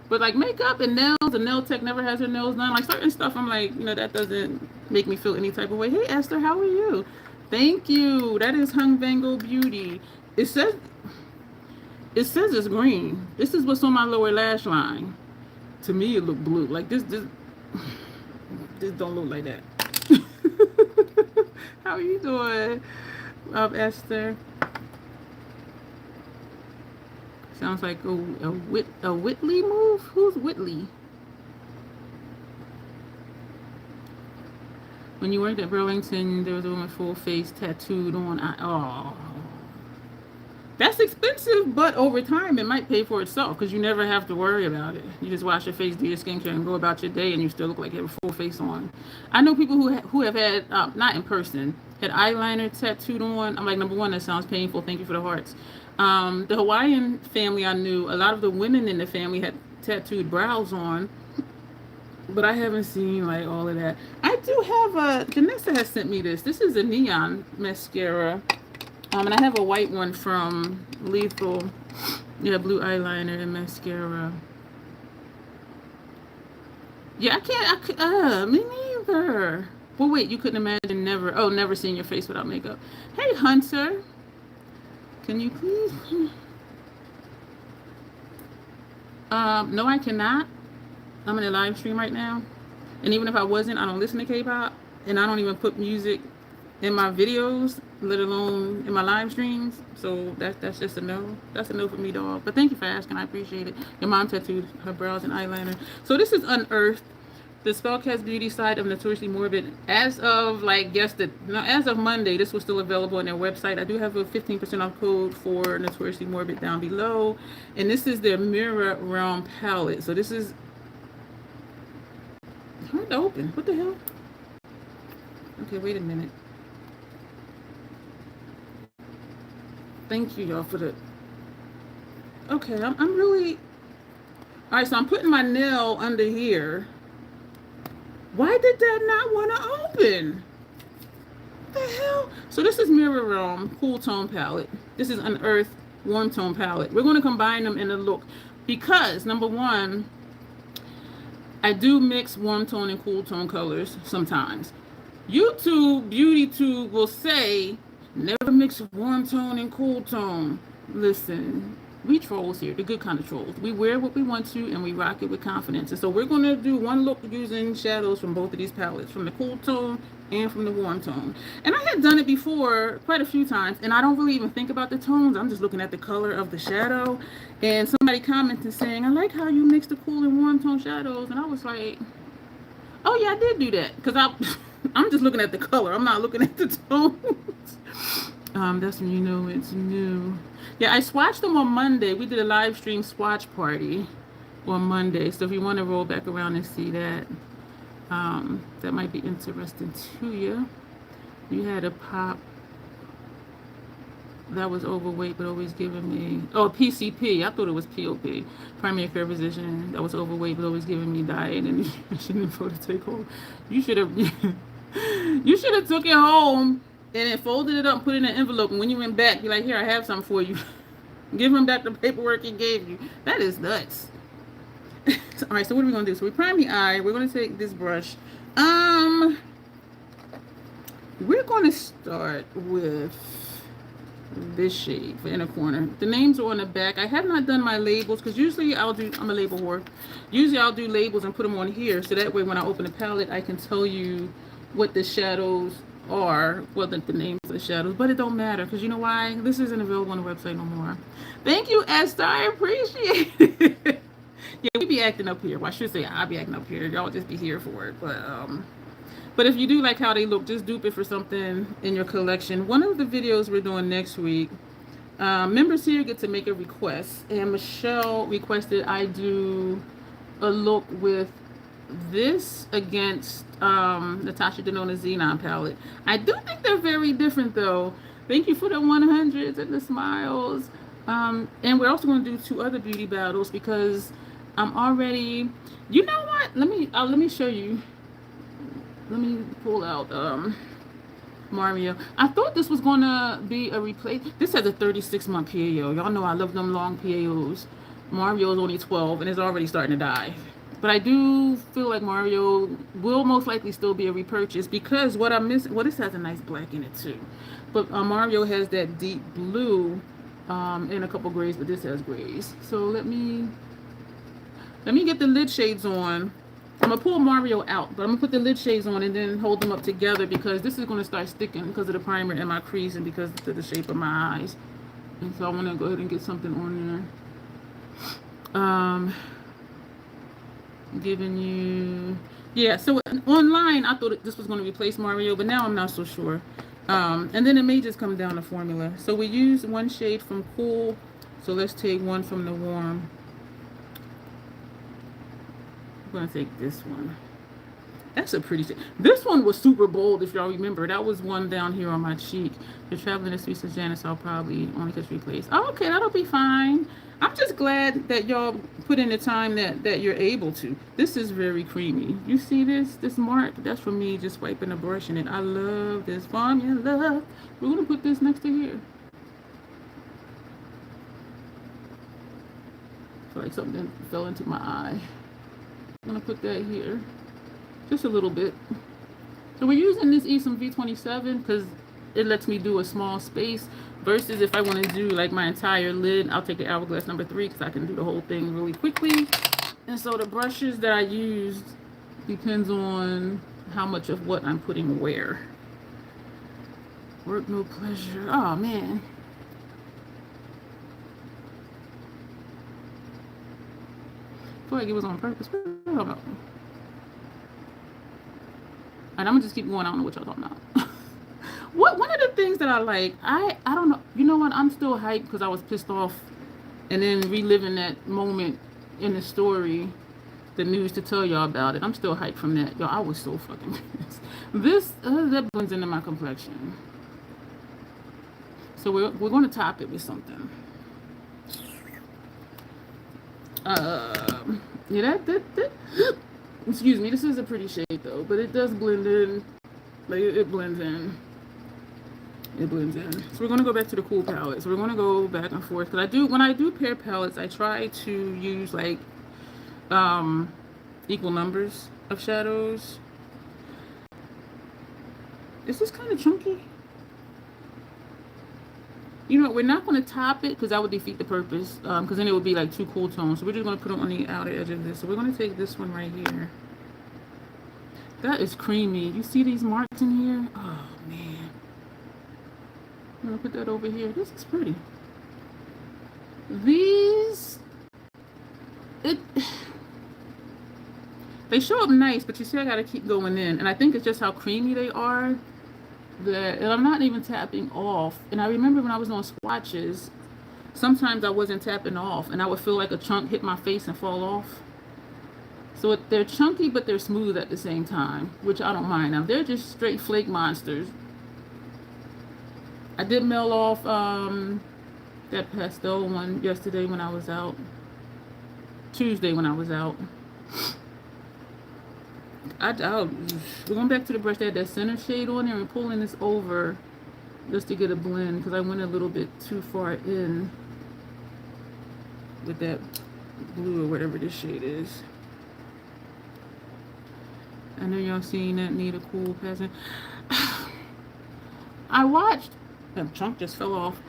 [SPEAKER 1] But like makeup and nails, the nail tech never has her nails done. Like certain stuff, I'm like, that doesn't make me feel any type of way. Hey Esther, how are you? Thank you. That is Hung Vango Beauty. It says it's green. This is what's on my lower lash line. To me, it looked blue. Like this don't look like that. How are you doing, Esther? Sounds like a Whitley move. Who's Whitley? When you worked at Burlington, there was a woman full face tattooed on. Oh, that's expensive, but over time it might pay for itself because you never have to worry about it. You just wash your face, do your skincare, and go about your day, and you still look like you have a full face on. I know people who have had not in person, had eyeliner tattooed on. I'm like, number one, that sounds painful. Thank you for the hearts. The Hawaiian family I knew, a lot of the women in the family had tattooed brows on, but I haven't seen like all of that. I do have Janessa has sent me this. This is a neon mascara. And I have a white one from Lethal. Yeah, blue eyeliner and mascara. Yeah, me neither. Well, wait, you couldn't imagine never seeing your face without makeup. Hey, Hunter. Can you please? No, I cannot. I'm in a live stream right now. And even if I wasn't, I don't listen to K-pop. And I don't even put music in my videos, let alone in my live streams. So that's just a no. That's a no for me, dog. But thank you for asking. I appreciate it. Your mom tattooed her brows and eyeliner. So this is Unearthed, the Spellcast beauty side of Notoriously Morbid. As of as of Monday, this was still available on their website. I do have a 15% off code for Notoriously Morbid down below. And this is their Mirror Realm palette. So this is hard to open. What the hell? Okay, wait a minute. Thank you, y'all, for the... Okay, I'm really... All right, so I'm putting my nail under here. Why did that not want to open? What the hell? So this is Mirror Realm Cool Tone Palette. This is Unearthed Warm Tone Palette. We're going to combine them in a look because, number one, I do mix warm tone and cool tone colors sometimes. YouTube, BeautyTube will say, never mix warm tone and cool tone. Listen, we trolls here, the good kind of trolls. We wear what we want to and we rock it with confidence. And so we're going to do one look using shadows from both of these palettes, from the cool tone and from the warm tone. And I had done it before quite a few times, and I don't really even think about the tones. I'm just looking at the color of the shadow. And somebody commented saying, I like how you mix the cool and warm tone shadows. And I was like, oh yeah, I did do that. Because I'm just looking at the color. I'm not looking at the tones. That's when you know it's new. Yeah, I swatched them on Monday. We did a live stream swatch party on Monday. So if you want to roll back around and see that, that might be interesting to you. You had a pop that was overweight but always giving me... Oh, PCP. I thought it was POP. Primary care physician that was overweight but always giving me diet and nutrition info to take home. You should have... You should have took it home and then folded it up and put it in an envelope. And when you went back, be like, here, I have something for you. Give him back the paperwork he gave you. That is nuts. All right, so what are we going to do? So we prime the eye. We're going to take this brush. We're going to start with this shade for inner corner. The names are on the back. I have not done my labels because usually I'm a label whore. Usually I'll do labels and put them on here. So that way when I open the palette, I can tell you what the shadows are, well, the names of the shadows, but it don't matter because you know why? This isn't available on the website no more. Thank you, Esther. I appreciate it. Yeah, we be acting up here. Well, I should say I'll be acting up here. Y'all just be here for it. But if you do like how they look, just dupe it for something in your collection. One of the videos we're doing next week, members here get to make a request, and Michelle requested I do a look with this against Natasha Denona Xenon palette. I do think they're very different though. Thank you for the 100s and the smiles. And we're also going to do 2 other beauty battles because I'm already, you know what? Let me show you. Let me pull out Mario. I thought this was gonna be a replace. This has a 36-month PAO. Y'all know I love them long PAOs. Mario is only 12 and is already starting to die. But I do feel like Mario will most likely still be a repurchase because what I'm missing. Well, this has a nice black in it too, but Mario has that deep blue and a couple grays, but this has grays. So let me get the lid shades on. I'm gonna pull Mario out, but I'm gonna put the lid shades on and then hold them up together because this is gonna start sticking because of the primer in my crease and because of the shape of my eyes. And so I wanna go ahead and get something on there. Giving you, yeah. So online, I thought this was gonna replace Mario, but now I'm not so sure. And then it may just come down to formula. So we use one shade from Cool. So let's take one from the Warm. I'm gonna take this one. That's a pretty shade. This one was super bold, if y'all remember. That was one down here on my cheek. You're traveling this week, says Janice. I'll probably only catch replace. Oh, okay, that'll be fine. I'm just glad that y'all put in the time that you're able to. This is very creamy. You see this mark? That's for me just wiping the brush in it. I love this formula. We're gonna put this next to here. I feel like something fell into my eye. I'm gonna put that here, just a little bit. So we're using this Esom V27 because it lets me do a small space versus if I want to do like my entire lid, I'll take an Hourglass number 3 because I can do the whole thing really quickly. And so the brushes that I used depends on how much of what I'm putting where. Work no pleasure. Oh man. I feel like it was on purpose. I don't know. And I'm gonna just keep going. I don't know what y'all talking about. One of the things that I like, I don't know. You know what? I'm still hyped because I was pissed off, and then reliving that moment in the story, the news to tell y'all about it. I'm still hyped from that. Y'all, I was so fucking pissed. This that blends into my complexion. So we're going to top it with something. Yeah, that excuse me, this is a pretty shade though, but it does blend in. Like it blends in. It blends in. So we're gonna go back to the Cool palette. So we're gonna go back and forth because when I do pair palettes, I try to use like equal numbers of shadows. Is this kind of chunky? You know what, we're not going to top it because that would defeat the purpose because then it would be like 2 cool tones. So we're just going to put them on the outer edge of this. So we're going to take this one right here. That is creamy. You see these marks in here? Oh, man. I'm going to put that over here. This is pretty. These, they show up nice, but you see I got to keep going in. And I think it's just how creamy they are. And I'm not even tapping off. And I remember when I was on swatches, sometimes I wasn't tapping off and I would feel like a chunk hit my face and fall off. So they're chunky, but they're smooth at the same time, which I don't mind. Now they're just straight flake monsters. I did mail off that pastel one yesterday when I was out. Tuesday when I was out. We're going back to the brush that had that center shade on there and pulling this over just to get a blend because I went a little bit too far in with that blue or whatever this shade is. I know y'all seen that Need a Cool passing. I watched, that chunk just fell off.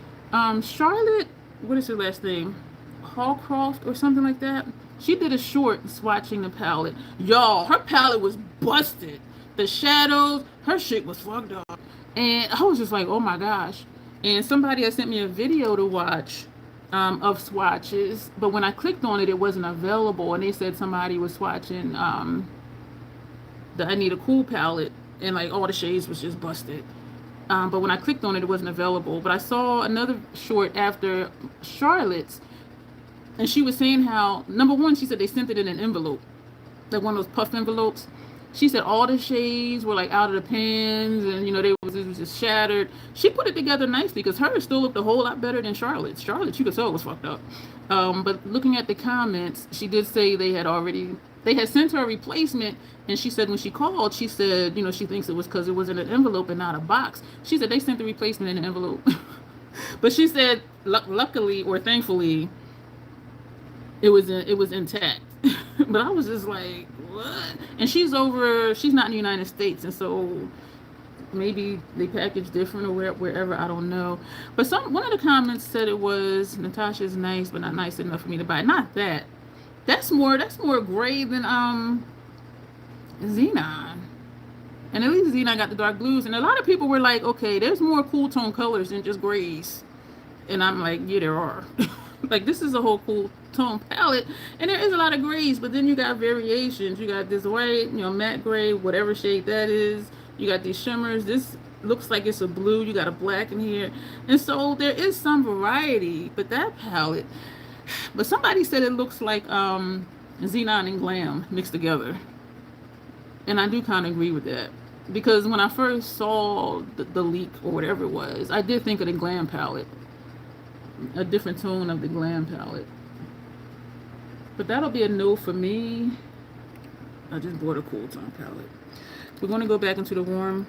[SPEAKER 1] Charlotte, what is her last name? Hallcroft or something like that. She did a short swatching the palette. Y'all, her palette was busted. The shadows, her shit was fucked up. And I was just like, oh my gosh. And somebody had sent me a video to watch of swatches. But when I clicked on it, it wasn't available. And they said somebody was swatching the I Need a Cool palette. And like all the shades was just busted. But when I clicked on it, it wasn't available. But I saw another short after Charlotte's. And she was saying how, number one, she said they sent it in an envelope, like one of those puff envelopes. She said all the shades were like out of the pans, and it was just shattered. She put it together nicely because hers still looked a whole lot better than Charlotte's. Charlotte, you could tell, was fucked up. But looking at the comments, she did say they had sent her a replacement, and she said when she called, she said, she thinks it was because it was in an envelope and not a box. She said they sent the replacement in an envelope. But she said, luckily or thankfully, it was intact. But I was just like, what? And she's not in the United States, and so maybe they package different or wherever, I don't know. But one of the comments said it was, Natasha's nice but not nice enough for me to buy. Not that. That's more gray than Xenon. And at least Xenon got the dark blues. And a lot of people were like, okay, there's more cool tone colors than just grays. And I'm like, yeah, there are. Like, this is a whole cool tone palette, and there is a lot of grays, but then you got variations. You got this white, matte gray, whatever shade that is. You got these shimmers. This looks like it's a blue. You got a black in here. And so there is some variety, but that palette, but somebody said it looks like Xenon and Glam mixed together. And I do kind of agree with that. Because when I first saw the leak or whatever it was, I did think of the Glam palette. A different tone of the Glam palette. But that'll be a no for me. I just bought a cool tone palette. We're going to go back into the warm.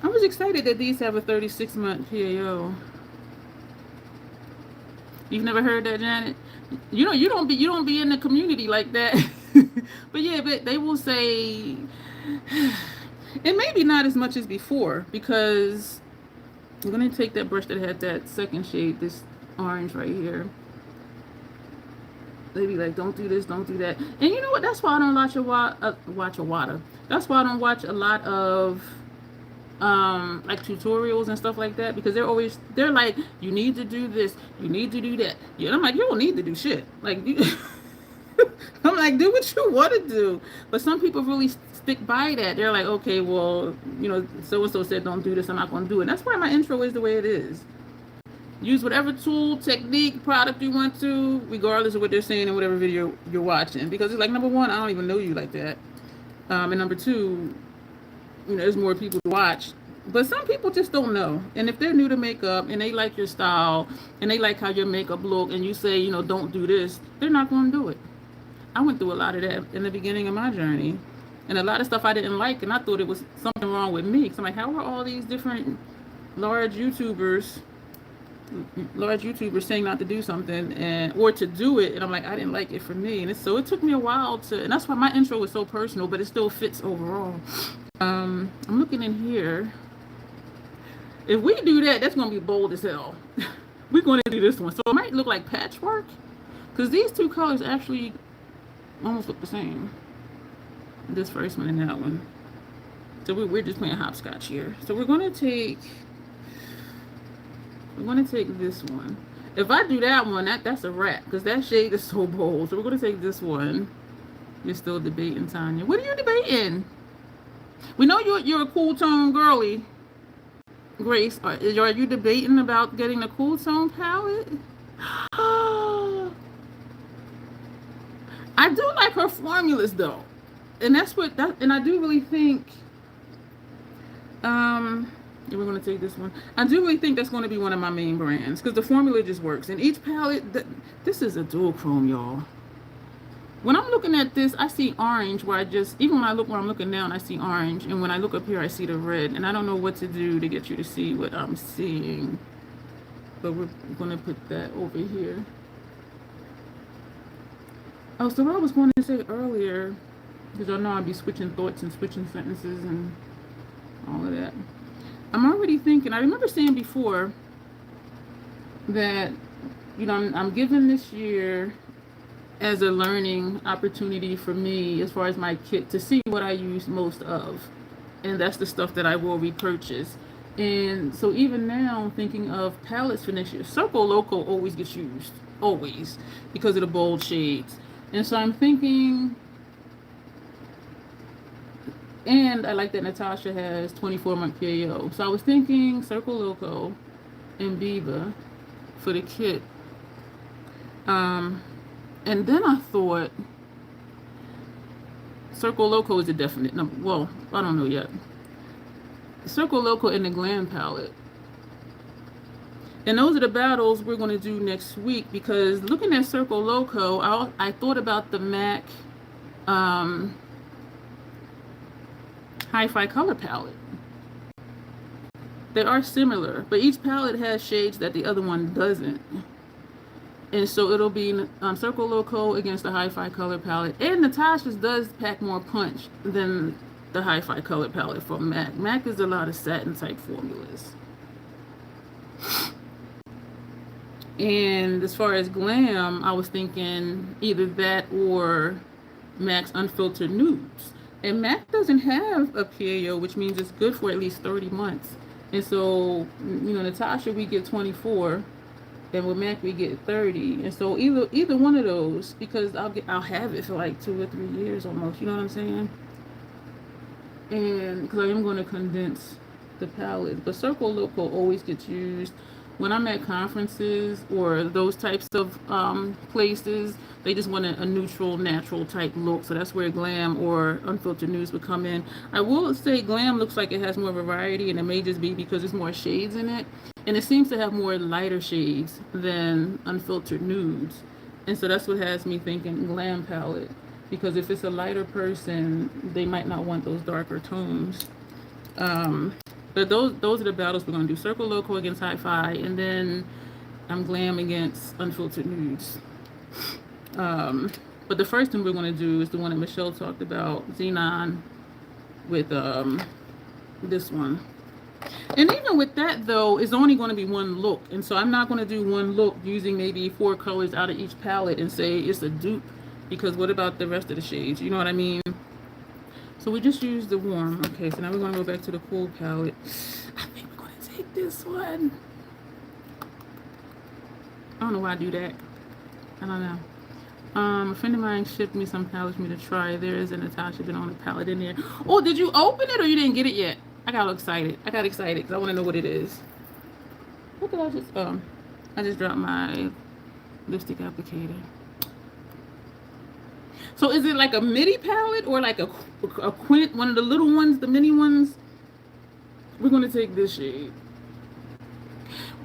[SPEAKER 1] I was excited that these have a 36-month PAO. You've never heard that, Janet? You don't be in the community like that. But yeah, but they will say, and maybe not as much as before, because I'm going to take that brush that had that second shade, this orange right here. They be like, don't do this, don't do that. And you know what? That's why I don't watch a lot. That's why I don't watch a lot of like tutorials and stuff like that, because they're like, you need to do this, you need to do that. Yeah, I'm like, you don't need to do shit. Like, I'm like, do what you want to do. But some people really stick by that. They're like, okay, well, so-and-so said don't do this, I'm not going to do it. And that's why my intro is the way it is. Use whatever tool, technique, product you want to, regardless of what they're saying in whatever video you're watching. Because it's like, number one, I don't even know you like that. And number two, there's more people to watch. But some people just don't know. And if they're new to makeup and they like your style and they like how your makeup look, and you say, don't do this, they're not going to do it. I went through a lot of that in the beginning of my journey. And a lot of stuff I didn't like, and I thought it was something wrong with me. So I'm like, how are all these different large YouTubers saying not to do something or to do it? And I'm like, I didn't like it for me. And so it took me a while and that's why my intro was so personal, but it still fits overall. I'm looking in here. If we do that, that's going to be bold as hell. We're going to do this one. So it might look like patchwork, because these two colors actually almost look the same. This first one and that one. So we're just playing hopscotch here. So we're going to take this one. If I do that one, that's a wrap, because that shade is so bold. So we're going to take this one. You're still debating, Tanya. What are you debating? We know you're a cool tone girly. Grace, are you debating about getting a cool tone palette? I do like her formulas though, and and I do really think we're going to take this one. I do really think that's going to be one of my main brands, because the formula just works. And each palette, this is a dual chrome, y'all. When I'm looking at this, I see orange, even when I look where I'm looking down, I see orange. And when I look up here, I see the red. And I don't know what to do to get you to see what I'm seeing. But we're going to put that over here. Oh, so what I was going to say earlier, because y'all know I'll be switching thoughts and switching sentences and all of that. I'm already thinking, I remember saying before that, I'm given this year as a learning opportunity for me, as far as my kit, to see what I use most of. And that's the stuff that I will repurchase. And so even now, I'm thinking of palettes for next year. Circle Loco always gets used. Always. Because of the bold shades. And so I'm thinking, and I like that Natasha has 24-month PAO. So I was thinking Circle Loco and Biva for the kit. And then I thought, Circle Loco is a definite number. Well, I don't know yet. Circle Loco and the Glam palette. And those are the battles we're going to do next week, because looking at Circle Loco, I thought about the MAC Hi-Fi color palette. They are similar, but each palette has shades that the other one doesn't. And so it'll be Circle Loco against the Hi-Fi color palette. And Natasha's does pack more punch than the Hi-Fi color palette from MAC. MAC is a lot of satin type formulas. And as far as Glam, I was thinking either that or MAC's Unfiltered Nudes. And MAC doesn't have a PAO, which means it's good for at least 30 months. And so, you know, Natasha, we get 24, and with MAC we get 30. And so either one of those, because I'll have it for like 2 or 3 years almost. You know what I'm saying? And because I am going to condense the palette, but Circle Loco always gets used when I'm at conferences or those types of places. They just want a neutral, natural type look. So that's where Glam or Unfiltered Nudes would come in. I will say Glam looks like it has more variety, and it may just be because there's more shades in it. And it seems to have more lighter shades than Unfiltered Nudes. And so that's what has me thinking Glam palette. Because if it's a lighter person, they might not want those darker tones. But those are the battles we're going to do. Circle Loco against Hi-Fi, and then I'm Glam against Unfiltered Nudes. But the first one we're going to do is the one that Michelle talked about, Xenon, with this one. And even with that, though, it's only going to be one look. And so I'm not going to do one look using maybe 4 colors out of each palette and say it's a dupe. Because what about the rest of the shades? You know what I mean? So we just used the warm. Okay, so now we're going to go back to the cool palette. I think we're going to take this one. I don't know why I do that. I don't know. A friend of mine shipped me some palettes for me to try. There is a Natasha been on the palette in there. Oh, did you open it or you didn't get it yet? I got excited. I got excited because I want to know what it is. What did I just dropped my lipstick applicator. So is it like a midi palette or like a quint, one of the little ones, the mini ones? We're going to take this shade.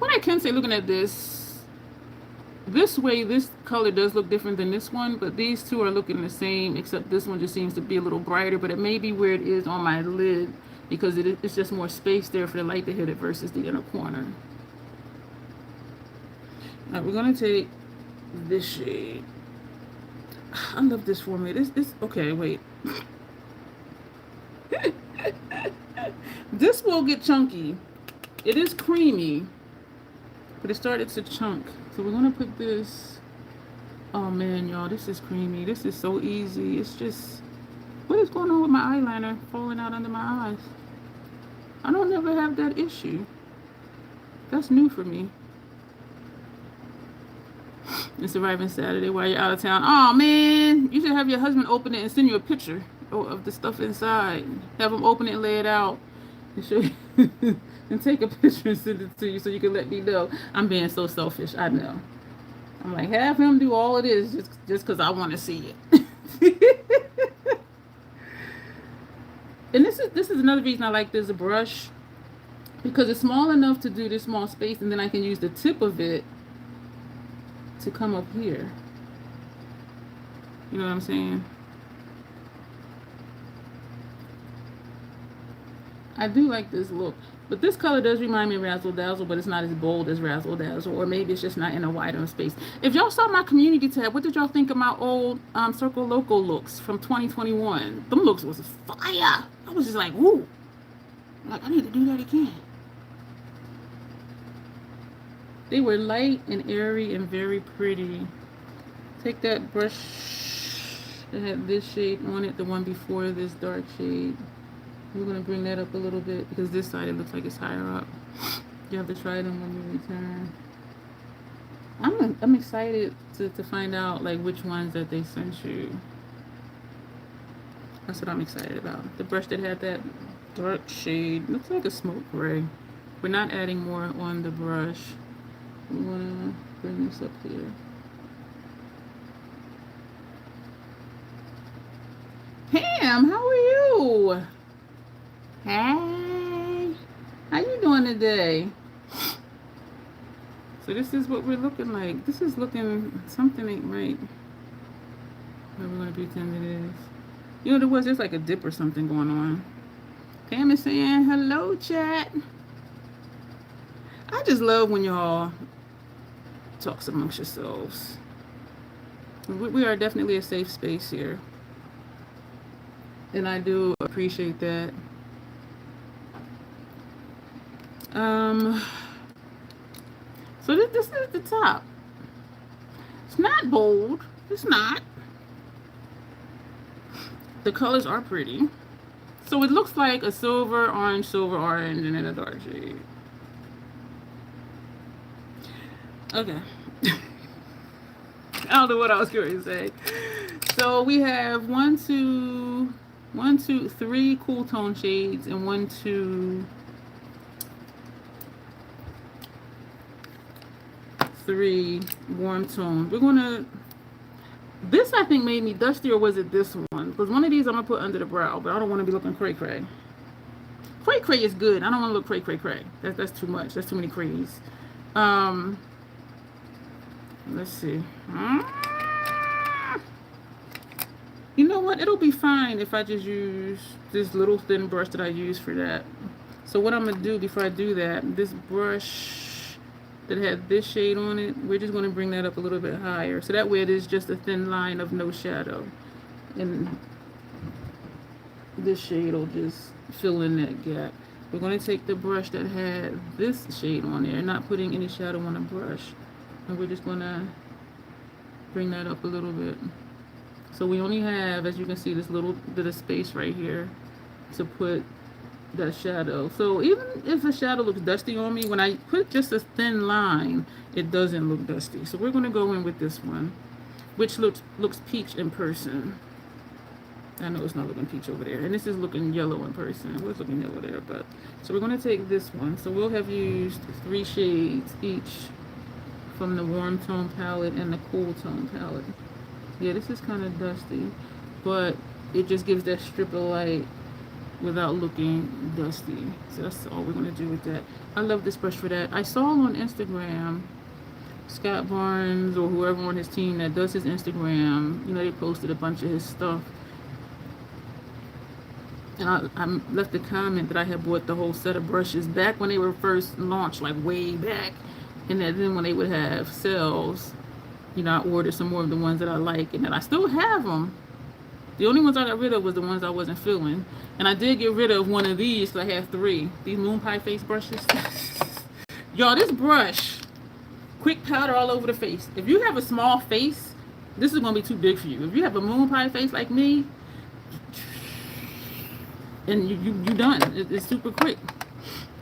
[SPEAKER 1] What I can say looking at this way, this color does look different than this one, but these two are looking the same, except this one just seems to be a little brighter, but it may be where it is on my lid because it's just more space there for the light to hit it versus the inner corner. All right, we're going to take this shade. I love this formula. This okay, wait. This will get chunky. It is creamy, but it started to chunk. So we're gonna put this. Oh man, y'all, this is creamy. This is so easy. It's just, what is going on with my eyeliner falling out under my eyes? I don't ever have that issue. That's new for me. It's arriving Saturday while you're out of town. Oh man, you should have your husband open it and send you a picture of the stuff inside. Have him open it and lay it out and show you and take a picture and send it to you so you can let me know. I'm being so selfish, I know. I'm like, have him do all of this just because I want to see it. And this is another reason I like this brush, because it's small enough to do this small space, and then I can use the tip of it to come up here. You know what I'm saying? I do like this look, but this color does remind me of Razzle Dazzle, but it's not as bold as Razzle Dazzle, or maybe it's just not in a wider space. If y'all saw my community tab, what did y'all think of my old Circle Loco looks from 2021? Them looks was fire. I was just like, woo, like I need to do that again. They were light and airy and very pretty. Take that brush that had this shade on it, the one before this dark shade. We're going to bring that up a little bit because this side it looks like it's higher up. You have to try them when you return. I'm excited to find out like which ones that they sent you. That's what I'm excited about. The brush that had that dark shade looks like a smoke gray. We're not adding more on the brush. We want to bring this up here. Pam, how are you? Hey, how you doing today? So this is what we're looking like. This is looking, something ain't right. But we're gonna pretend it is. You know, there's like a dip or something going on. Pam is saying hello, chat. I just love when y'all talks amongst yourselves. We are definitely a safe space here, and I do appreciate that. So this is the top. It's not bold. It's not. The colors are pretty. So it looks like a silver, orange, and then a dark shade. Okay. I don't know what I was going to say. So we have 3 cool tone shades and 3 warm tone. We're gonna. This I think made me dusty, or was it this one? Because one of these I'm gonna put under the brow, but I don't want to be looking cray cray. Cray cray is good. I don't want to look cray cray cray. That's too much. That's too many crays. Let's see. You know what? It'll be fine if I just use this little thin brush that I use for that. So what I'm gonna do before I do that, this brush that had this shade on it, we're just gonna bring that up a little bit higher. So that way it is just a thin line of no shadow. And this shade will just fill in that gap. We're gonna take the brush that had this shade on there, not putting any shadow on the brush. And we're just gonna bring that up a little bit. So we only have, as you can see, this little bit of space right here to put that shadow. So even if the shadow looks dusty on me, when I put just a thin line, it doesn't look dusty. So we're gonna go in with this one, which looks peach in person. I know it's not looking peach over there, and this is looking yellow in person. It was looking yellow there, but so we're gonna take this one. So we'll have used 3 shades each from the warm tone palette and the cool tone palette. Yeah, this is kind of dusty, but it just gives that strip of light without looking dusty. So that's all we're gonna do with that. I love this brush for that. I saw on Instagram, Scott Barnes or whoever on his team that does his Instagram, you know, they posted a bunch of his stuff. And I left a comment that I had bought the whole set of brushes back when they were first launched, like way back. And then when they would have sales, you know, I ordered some more of the ones that I like, and then I still have them. The only ones I got rid of was the ones I wasn't feeling. And I did get rid of one of these, so I have 3. These moon pie face brushes. Y'all, this brush, quick powder all over the face. If you have a small face, this is going to be too big for you. If you have a moon pie face like me, and you done. It's super quick.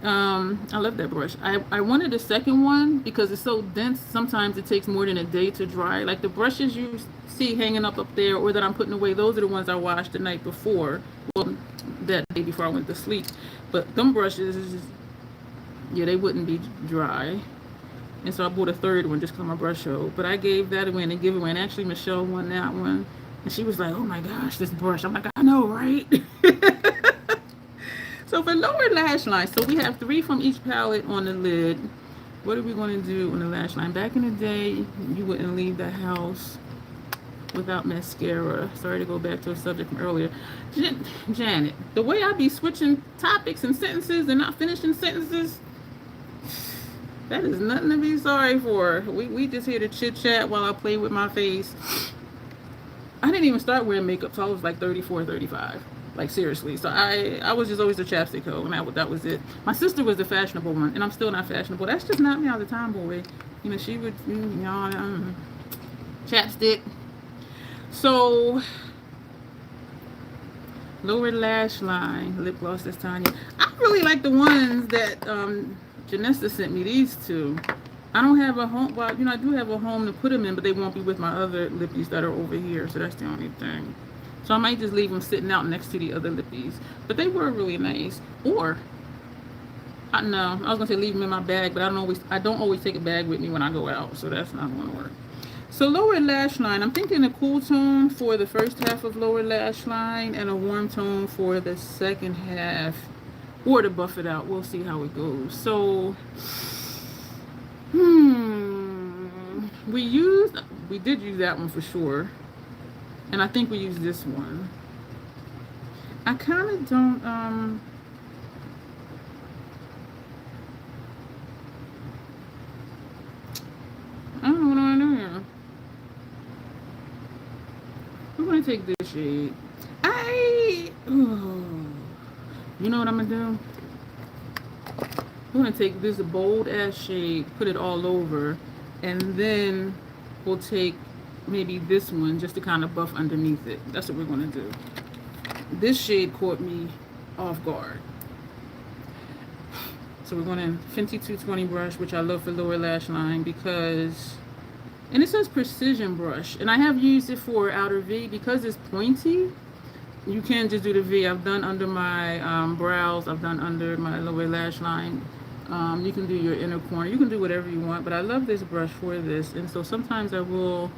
[SPEAKER 1] I love that brush. I wanted a second one because it's so dense. Sometimes it takes more than a day to dry. Like the brushes you see hanging up there or that I'm putting away, those are the ones I washed the night before. Well, that day before I went to sleep. But them brushes, yeah, they wouldn't be dry. And so I bought a third one just because my brush showed. But I gave that away and then give away. And actually Michelle won that one. And she was like, oh my gosh, this brush. I'm like, I know, right? So for lower lash line, so we have 3 from each palette on the lid. What are we going to do on the lash line? Back in the day, you wouldn't leave the house without mascara. Sorry to go back to a subject from earlier. Janet, the way I be switching topics and sentences and not finishing sentences, that is nothing to be sorry for. We just here to chit chat while I play with my face. I didn't even start wearing makeup till I was like 34, 35. Like seriously. So I was just always the chapstick hoe, and that was it. My sister was the fashionable one, and I'm still not fashionable. That's just not me all the time, boy. You know, she would, you know, chapstick. So lower lash line, lip gloss this Tanya. I really like the ones that Janessa sent me. These 2. I don't have a home. Well, you know, I do have a home to put them in, but they won't be with my other lippies that are over here. So that's the only thing. So I might just leave them sitting out next to the other lippies. But they were really nice. Or, I was going to say leave them in my bag, but I don't always take a bag with me when I go out. So that's not going to work. So lower lash line, I'm thinking a cool tone for the first half of lower lash line and a warm tone for the second half, or to buff it out. We'll see how it goes. So, we did use that one for sure, and I think we used this one. I kind of don't, I don't know what I do here. We're gonna take this shade. You know what I'm gonna do? We're gonna take this bold ass shade, put it all over, and then we'll take maybe this one just to kind of buff underneath it. That's what we're gonna do. This shade caught me off guard. So we're going to Fenty 220 brush, which I love for lower lash line because, and it says precision brush, and I have used it for outer V because it's pointy. You can't just do the V. I've done under my brows. I've done under my lower lash line. You can do your inner corner. You can do whatever you want, but I love this brush for this. And so sometimes I will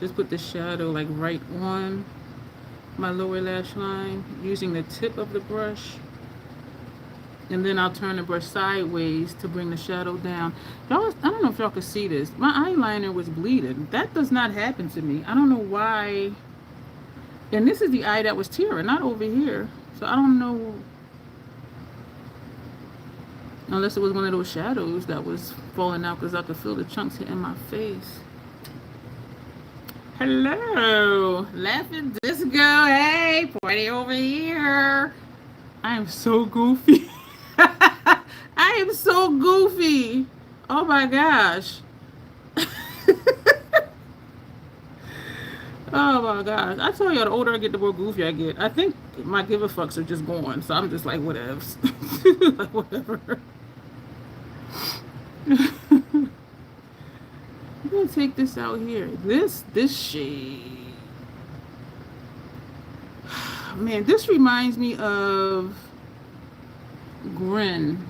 [SPEAKER 1] just put the shadow like right on my lower lash line using the tip of the brush. And then I'll turn the brush sideways to bring the shadow down. I don't know if y'all can see this. My eyeliner was bleeding. That does not happen to me. I don't know why. And this is the eye that was tearing, not over here. So I don't know. Unless it was one of those shadows that was falling out because I could feel the chunks hitting my face. Hello. Laughing disco. Hey, party over here. I am so goofy. I am so goofy. Oh my gosh. Oh my gosh. I tell you, the older I get, the more goofy I get. I think my give a fucks are just gone. So I'm just like, whatevs. Like, whatever. I'm going to take this out here. This shade. Man, this reminds me of Grin.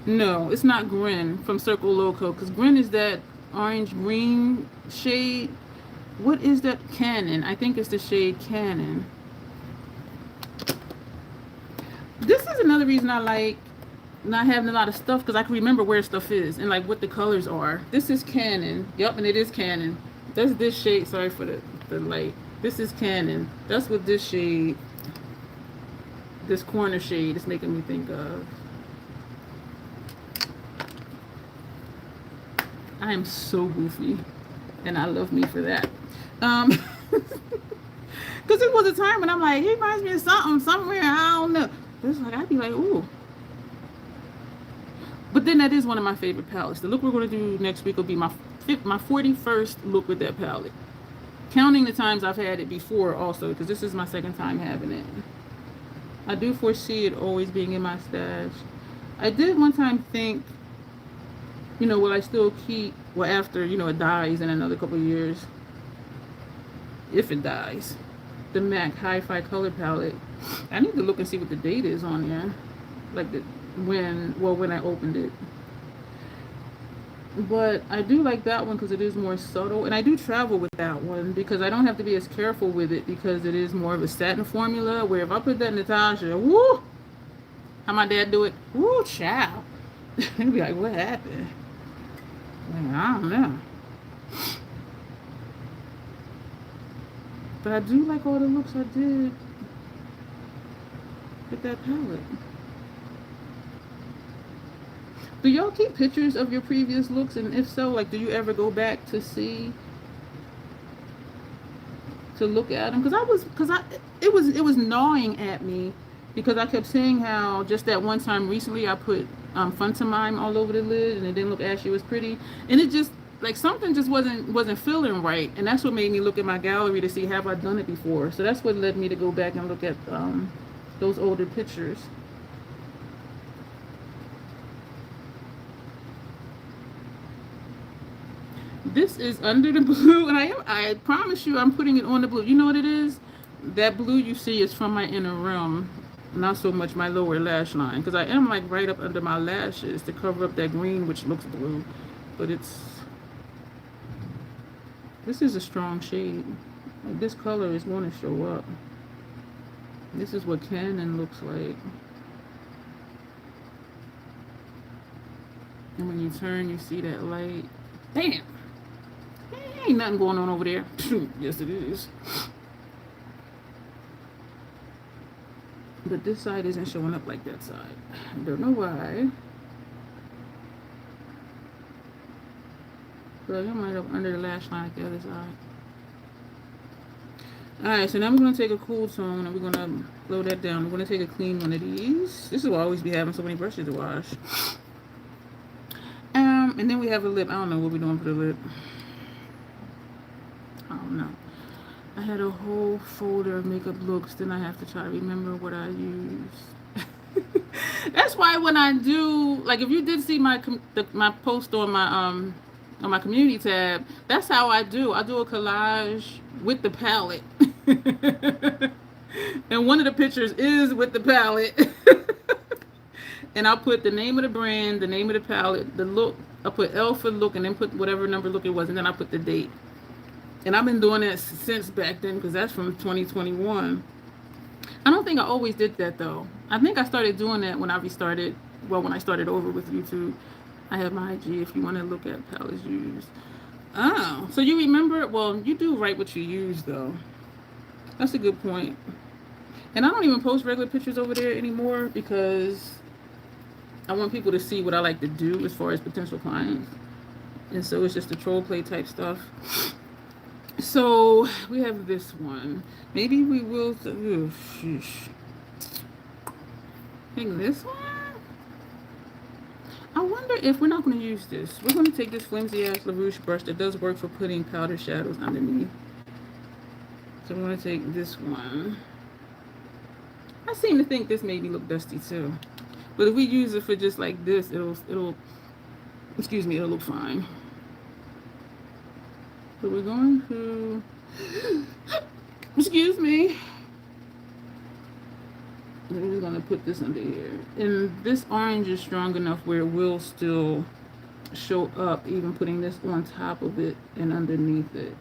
[SPEAKER 1] No, it's not Grin from Circle Loco, because Grin is that orange green shade. What is that? Cannon. I think it's the shade Cannon. This is another reason I like not having a lot of stuff, because I can remember where stuff is and like what the colors are. This is Cannon. Yep, and it is Cannon. That's this shade. Sorry for the light. This is Cannon. That's what this shade, this corner shade, is making me think of. I am so goofy, and I love me for that. Because it was a time when I'm like, he reminds me of something somewhere, I don't know. It's like, I'd be like, ooh. But then that is one of my favorite palettes. The look we're going to do next week will be my 41st look with that palette. Counting the times I've had it before also, because this is my second time having it. I do foresee it always being in my stash. I did one time think, you know, will I still keep, well, after, you know, it dies in another couple of years, if it dies, the MAC Hi-Fi Color Palette. I need to look and see what the date is on there. Like when I opened it. But I do like that one because it is more subtle, and I do travel with that one because I don't have to be as careful with it because it is more of a satin formula, where if I put that in Natasha, woo, how my dad do it, woo, child. He'd be like, what happened? Like, I don't know. But I do like all the looks I did with that palette. Do y'all keep pictures of your previous looks? And if so, like, do you ever go back to see, to look at them? It was gnawing at me because I kept saying how just that one time recently I put Fun to Mime all over the lid and it didn't look ashy, it was pretty. And it just, like, something just wasn't feeling right. And that's what made me look at my gallery to see, have I done it before? So that's what led me to go back and look at those older pictures. This is Under the Blue, and I promise you I'm putting it on the blue. You know what it is? That blue you see is from my inner rim, not so much my lower lash line, because I am like right up under my lashes to cover up that green, which looks blue, but it's This is a strong shade. Like, this color is going to show up. This is what Canon looks like. And when you turn, you see that light. Damn! Ain't nothing going on over there. Yes, it is. But this side isn't showing up like that side. I don't know why. But it might have under the lash line like the other side. Alright, so now we're going to take a cool tone and we're going to blow that down. We're going to take a clean one of these. This is why I always be having so many brushes to wash. And then we have a lip. I don't know what we're doing for the lip. I don't know. I had a whole folder of makeup looks. Then I have to try to remember what I used. That's why when I do, like, if you did see my post on my community tab, that's how I do. I do a collage with the palette. And one of the pictures is with the palette. And I'll put the name of the brand, the name of the palette, the look. I'll put L for look and then put whatever number look it was, and then I put the date. And I've been doing that since back then because that's from 2021. I don't think I always did that though. I think I started doing that when I restarted, well, when I started over with YouTube. I have my IG if you want to look at palettes used. Oh, so you remember, well, you do write what you use though. That's a good point. And I don't even post regular pictures over there anymore because I want people to see what I like to do as far as potential clients. And so it's just the troll play type stuff. So we have this one. Maybe we will, I think this one. I wonder if we're not going to use this. We're going to take this flimsy ass LaRouche brush that does work for putting powder shadows underneath. So we're going to take this one. I seem to think this made me look dusty too. But if we use it for just like this, it'll look fine. So we're going to, excuse me. We're just going to put this under here. And this orange is strong enough where it will still show up, even putting this on top of it and underneath it.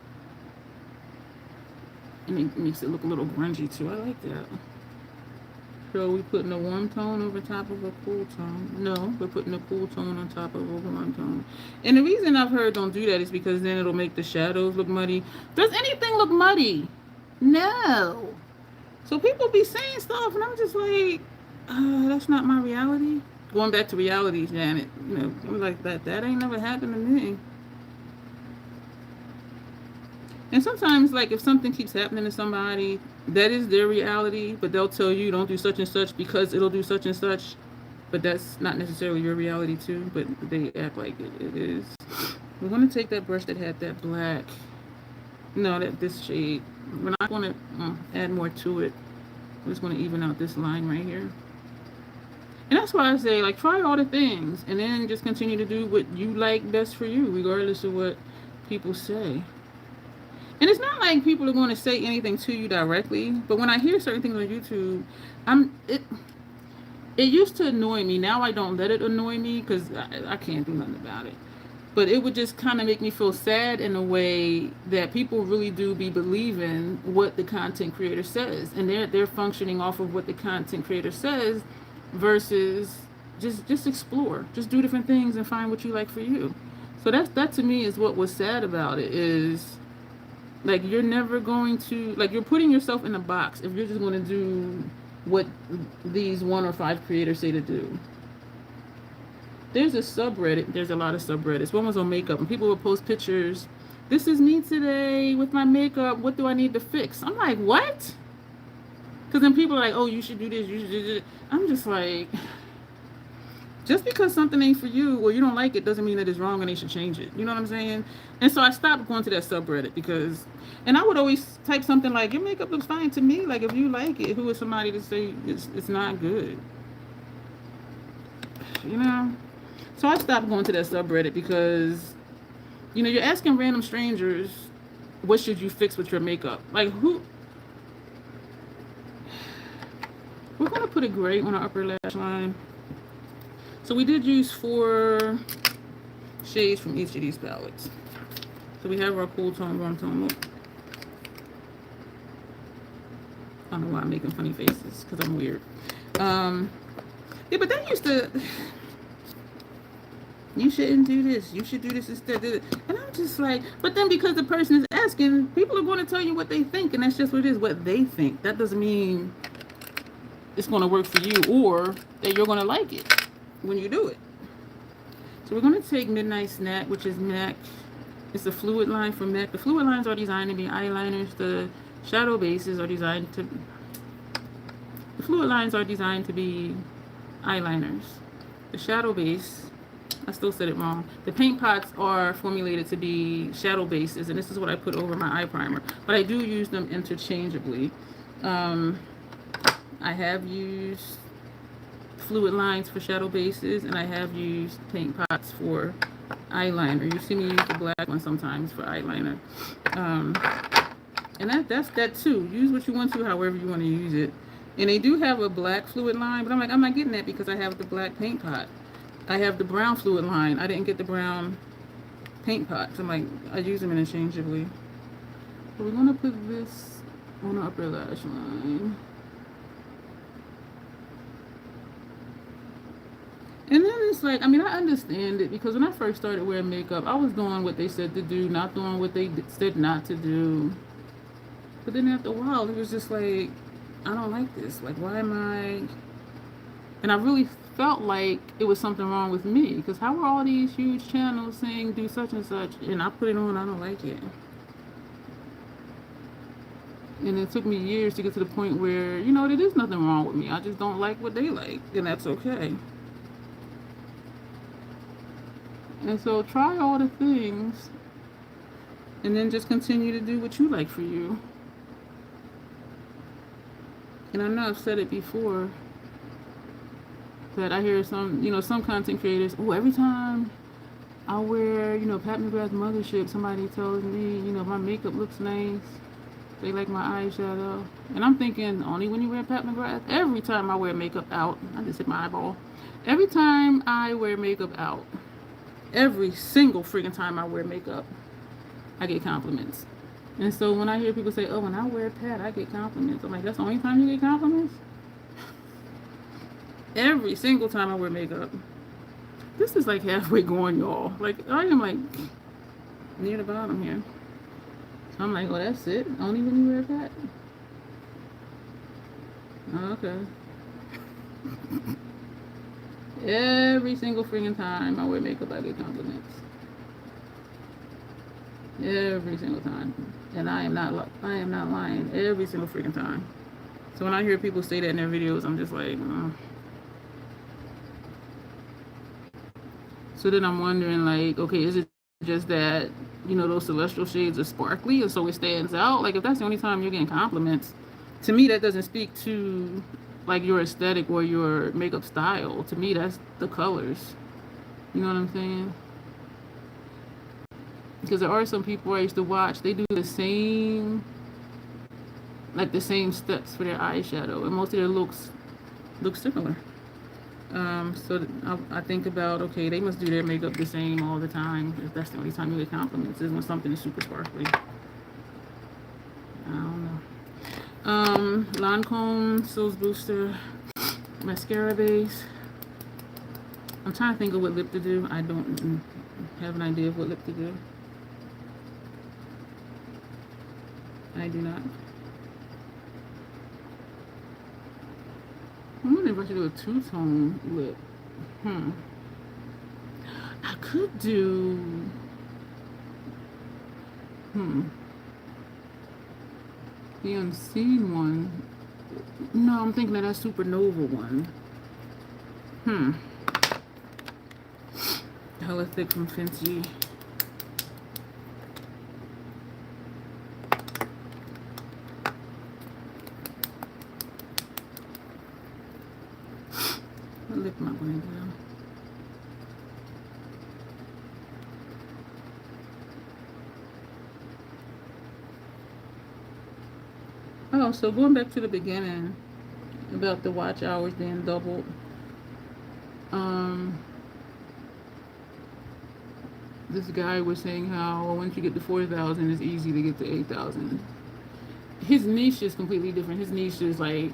[SPEAKER 1] And it makes it look a little grungy too. I like that. So we're putting a warm tone over top of a cool tone. No, we're putting a cool tone on top of a warm tone. And the reason I've heard don't do that is because then it'll make the shadows look muddy. Does anything look muddy? No. So people be saying stuff and I'm just like, that's not my reality. Going back to reality, Janet. You know, I'm like, that ain't never happened to me. And sometimes, like, if something keeps happening to somebody, that is their reality, but they'll tell you don't do such and such because it'll do such and such. But that's not necessarily your reality too, but they act like it is. We're going to take that brush that had that black, no, this shade. We're not going to add more to it. We're just going to even out this line right here. And that's why I say, like, try all the things and then just continue to do what you like best for you, regardless of what people say. And it's not like people are going to say anything to you directly, but when I hear certain things on YouTube, it used to annoy me. Now I don't let it annoy me because I can't do nothing about it. But it would just kind of make me feel sad in a way that people really do be believing what the content creator says, and they're functioning off of what the content creator says versus just explore, just do different things and find what you like for you. So that to me is what was sad about it, is like you're never going to, like, you're putting yourself in a box if you're just going to do what these 1 or 5 creators say to do. There's a subreddit, there's a lot of subreddits. One was on makeup, and people would post pictures. This is me today with my makeup. What do I need to fix? I'm like, what? Because then people are like, oh, you should do this, you should do this. I'm just like, just because something ain't for you or you don't like it doesn't mean that it's wrong and they should change it. You know what I'm saying? And so I stopped going to that subreddit because, and I would always type something like, your makeup looks fine to me. Like, if you like it, who is somebody to say it's not good? You know? So I stopped going to that subreddit because, you know, you're asking random strangers, what should you fix with your makeup? Like, who? We're going to put a gray on our upper lash line. So we did use 4 shades from each of these palettes. So we have our cool tone, warm tone look. I don't know why I'm making funny faces, because I'm weird. Yeah, but that used to, you shouldn't do this. You should do this instead. And I'm just like, but then because the person is asking, people are going to tell you what they think, and that's just what it is, what they think. That doesn't mean it's going to work for you or that you're going to like it when you do it. So we're going to take Midnight Snack, which is MAC. It's a fluid line from MAC. The fluid lines are designed to be eyeliners. The shadow bases are designed to... The fluid lines are designed to be eyeliners. The shadow base... I still said it wrong. The paint pots are formulated to be shadow bases, and this is what I put over my eye primer. But I do use them interchangeably. I have used fluid lines for shadow bases, and I have used paint pots for eyeliner. You see me use the black one sometimes for eyeliner. And that's that too. Use what you want to, however you want to use it. And they do have a black fluid line, but I'm like, I'm not getting that because I have the black paint pot. I have the brown fluid line. I didn't get the brown paint pot. So I'm like, I use them interchangeably. So we're gonna put this on the upper lash line. And then it's like, I mean, I understand it because when I first started wearing makeup, I was doing what they said to do, not doing what they said not to do. But then after a while, it was just like, I don't like this. Like, why am I... And I really felt like it was something wrong with me because how are all these huge channels saying do such and such, and I put it on, I don't like it. And it took me years to get to the point where, you know, there is nothing wrong with me. I just don't like what they like, and that's okay. And so try all the things and then just continue to do what you like for you. And I know I've said it before, that I hear some, you know, some content creators, oh, every time I wear, you know, Pat McGrath's Mothership, somebody tells me, you know, my makeup looks nice. They like my eyeshadow. And I'm thinking, only when you wear Pat McGrath? Every time I wear makeup out, I just hit my eyeball. Every time I wear makeup out, every single freaking time I wear makeup, I get compliments. And so when I hear people say, oh, when I wear Pat, I get compliments. I'm like, that's the only time you get compliments? Every single time I wear makeup. This is like halfway going, y'all. Like, I am like near the bottom here. So I'm like, oh, that's it? Only when you wear that? Oh, okay. Every single freaking time I wear makeup, I get compliments. Every single time. And I am not lying. Every single freaking time. So when I hear people say that in their videos, I'm just like, So then I'm wondering, like, okay, is it just that, you know, those celestial shades are sparkly and so it stands out? Like, if that's the only time you're getting compliments, to me, that doesn't speak to, like, your aesthetic or your makeup style. To me, that's the colors. You know what I'm saying? Because there are some people I used to watch, they do the same, like, the same steps for their eyeshadow, and most of their looks look similar. So I think about, okay, they must do their makeup the same all the time. If that's the only time you get compliments is when something is super sparkly. I don't know. Lancome Sills Booster mascara base. I'm trying to think of what lip to do. I don't have an idea of what lip to do. I do not. I'm wondering if I should do a two-tone lip. I could do... The Unseen one. No, I'm thinking of that Supernova one. Hella Thick from Fenty. What lip am I going to do? Oh, so going back to the beginning about the watch hours being doubled. this guy was saying how once you get to 4,000, it's easy to get to 8,000. His niche is completely different. His niche is like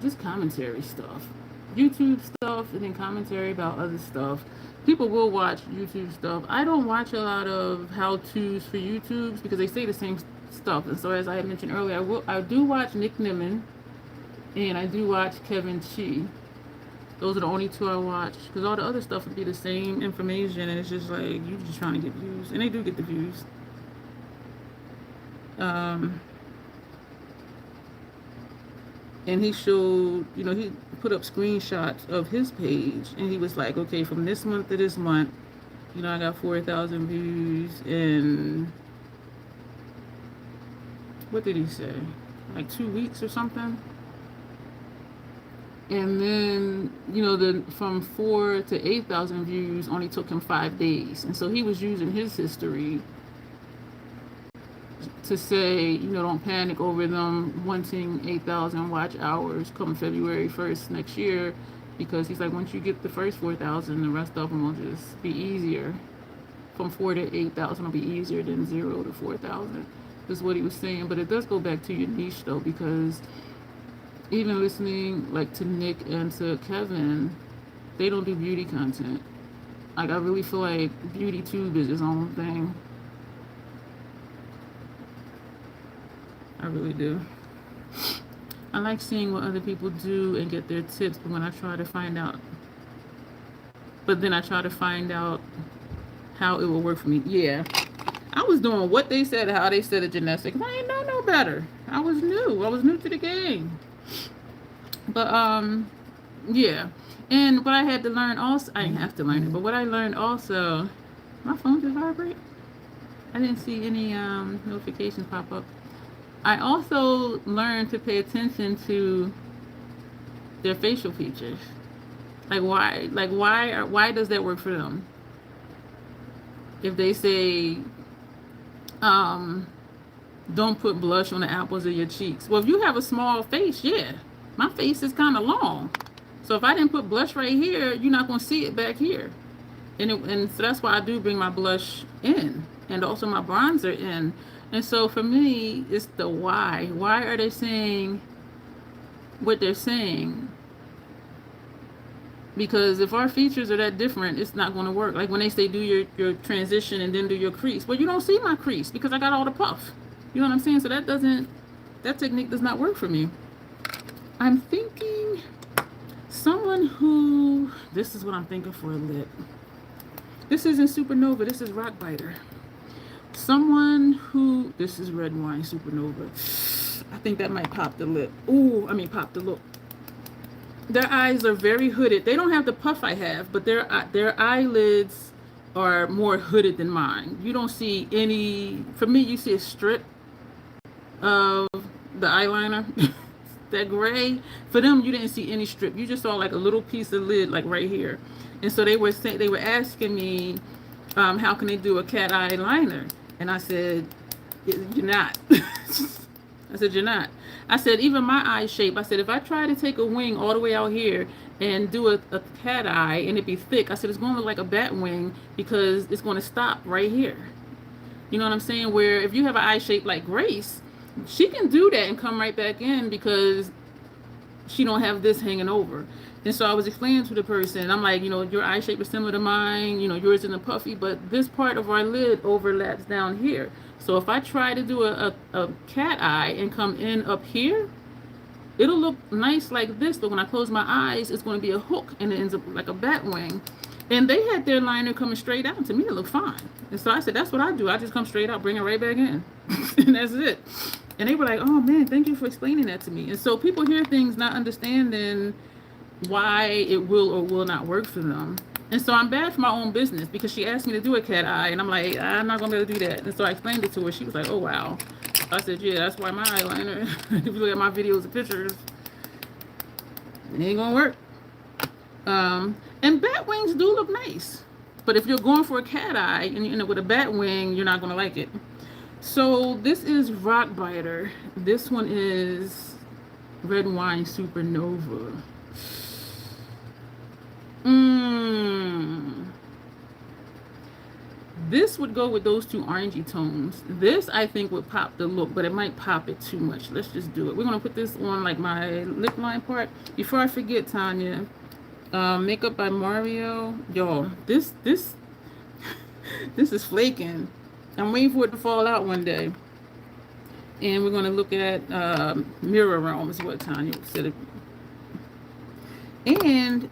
[SPEAKER 1] just commentary stuff, YouTube stuff, and then commentary about other stuff. People will watch YouTube stuff. I don't watch a lot of how-tos for YouTubes because they say the same stuff. And so, as I had mentioned earlier, I do watch Nick Nimmin and I do watch Kevin Chi. Those are the only two I watch because all the other stuff would be the same information, and it's just like you're just trying to get views, and they do get the views. And he showed, he put up screenshots of his page, and he was like, okay, from this month to this month, I got 4,000 views, and what did he say? Like 2 weeks or something? And then, from 4 to 8,000 views only took him 5 days. And so he was using his history to say, don't panic over them wanting 8,000 watch hours come February 1st next year, because he's like, once you get the first 4,000, the rest of them will just be easier. From 4 to 8,000 will be easier than 0 to 4,000, is what he was saying. But it does go back to your niche, though, because even listening like to Nick and to Kevin, they don't do beauty content. Like, I really feel like Beauty Tube is its own thing. I really do. I like seeing what other people do and get their tips, but when I try to find out, how it will work for me. Yeah, I was doing what they said, how they said it, gymnastics. I ain't know no better. I was new to the game. But yeah. And what I had to learn also, I didn't have to learn it, but what I learned also, my phone just vibrate. I didn't see any notifications pop up. I also learned to pay attention to their facial features. Why does that work for them? If they say, don't put blush on the apples of your cheeks. Well, if you have a small face, yeah. My face is kind of long. So if I didn't put blush right here, you're not going to see it back here. And so that's why I do bring my blush in. And also my bronzer in. And so for me, it's the why. Why are they saying what they're saying? Because if our features are that different, it's not going to work. Like when they say do your transition and then do your crease. Well, you don't see my crease because I got all the puff. You know what I'm saying? So that technique does not work for me. I'm thinking someone who, this is what I'm thinking for a lip. This isn't Supernova, this is Rock Biter. Someone who, this is Red Wine Supernova. I think that might pop the lip. Pop the look. Their eyes are very hooded. They don't have the puff I have, but their eyelids are more hooded than mine. You don't see any, for me, you see a strip of the eyeliner. That gray, for them, you didn't see any strip. You just saw like a little piece of lid, like right here. And so they were asking me, how can they do a cat eye liner? And I said, you're not. I said, you're not. I said, even my eye shape, I said, if I try to take a wing all the way out here and do a cat eye and it be thick, I said, it's going to look like a bat wing because it's going to stop right here. You know what I'm saying? Where if you have an eye shape like Grace, she can do that and come right back in because she don't have this hanging over. And so I was explaining to the person, I'm like, your eye shape is similar to mine, yours isn't puffy, but this part of our lid overlaps down here. So if I try to do a cat eye and come in up here, it'll look nice like this, but when I close my eyes, it's going to be a hook and it ends up like a bat wing. And they had their liner coming straight out. To me, it looked fine. And so I said, that's what I do. I just come straight out, bring it right back in. And that's it. And they were like, oh man, thank you for explaining that to me. And so people hear things not understanding why it will or will not work for them. And so I'm bad for my own business because she asked me to do a cat eye and I'm like, I'm not gonna be able to do that. And so I explained it to her. She was like, oh wow. I said, yeah, that's why my eyeliner, if you look at my videos and pictures, it ain't gonna work. And bat wings do look nice. But if you're going for a cat eye and with a bat wing, you're not gonna like it. So this is Rock Biter. This one is Red Wine Supernova. This would go with those two orangey tones. This, I think, would pop the look, but it might pop it too much. Let's just do it. We're going to put this on, like, my lip line part. Before I forget, Tanya, Makeup by Mario. Y'all, this this is flaking. I'm waiting for it to fall out one day. And we're going to look at Mirror Realm is what Tanya said. And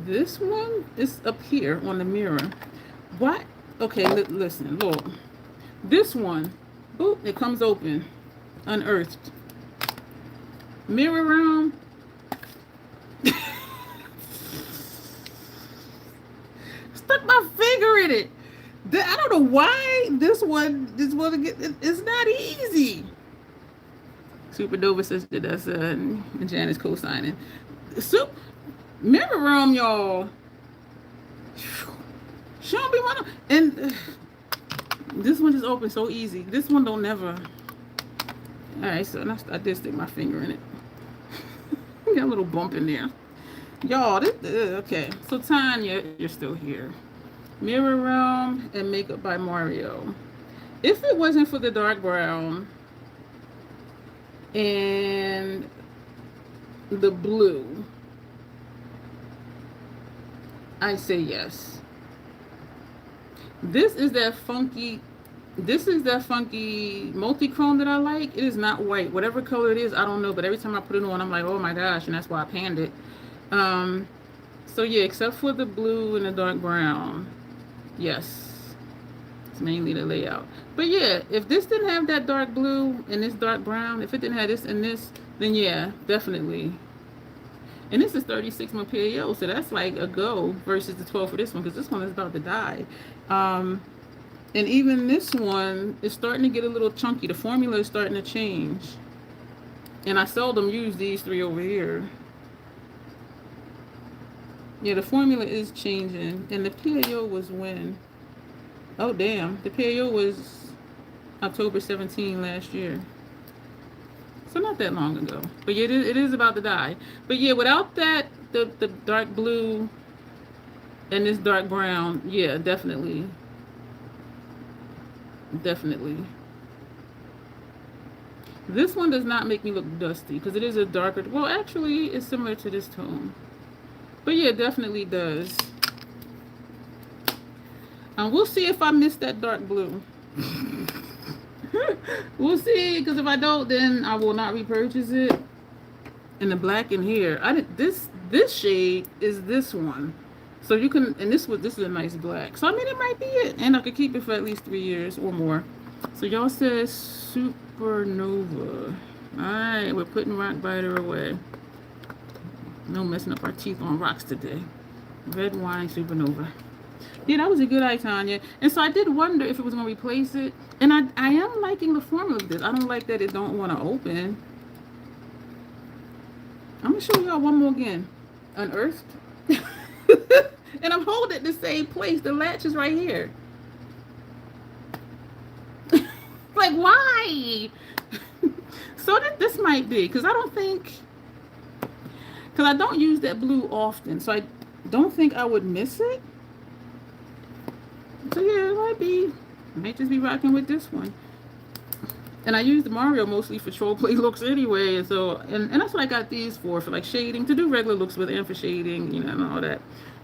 [SPEAKER 1] this one is up here on the mirror. What? Okay, listen, look. This one, boop, it comes open. Unearthed. Mirror Realm. Stuck my finger in it. I don't know why this one it's not easy. Supernova sister, that's and Janice co-signing. Mirror Realm, y'all. She don't be one. And this one just opened so easy. This one don't never. All right, so I did stick my finger in it. Got a little bump in there. Y'all, okay. So Tanya, you're still here. Mirror Realm and Makeup by Mario. If it wasn't for the dark brown and the blue, I say yes. This is that funky multi-chrome that I like. It is not white. Whatever color it is, I don't know. But every time I put it on, I'm like, oh my gosh, and that's why I panned it. So yeah, except for the blue and the dark brown. Yes. It's mainly the layout. But yeah, if this didn't have that dark blue and this dark brown, if it didn't have this and this, then yeah, definitely. And this is 36 month PAO, so that's like a go versus the 12 for this one, because this one is about to die. And even this one is starting to get a little chunky. The formula is starting to change. And I seldom use these three over here. Yeah, the formula is changing. And the PAO was when? Oh, damn. The PAO was October 17 last year. So not that long ago. But yeah, it is about to die. But yeah, without that, the dark blue and this dark brown, yeah, definitely. Definitely. This one does not make me look dusty because it is a darker, well, actually, it's similar to this tone. But yeah, it definitely does. We'll see if I miss that dark blue. We'll see, because if I don't, then I will not repurchase it. And the black in here, this shade is this one. So you can, and this is a nice black. So I mean, it might be it, and I could keep it for at least 3 years or more. So y'all said Supernova. All right, we're putting Rock Biter away. No messing up our teeth on rocks today. Red Wine Supernova. Yeah, that was a good eye, Tanya. And so I did wonder if it was going to replace it. And I am liking the formula of this. I don't like that it don't want to open. I'm going to show y'all one more again. Unearthed. And I'm holding it the same place. The latch is right here. Like, why? So this might be. Because I don't think... Because I don't use that blue often. So I don't think I would miss it. So yeah, it might just be rocking with this one. And I use the Mario mostly for troll play looks anyway, and so and that's what I got these for like shading, to do regular looks with, and for shading, you know, and all that.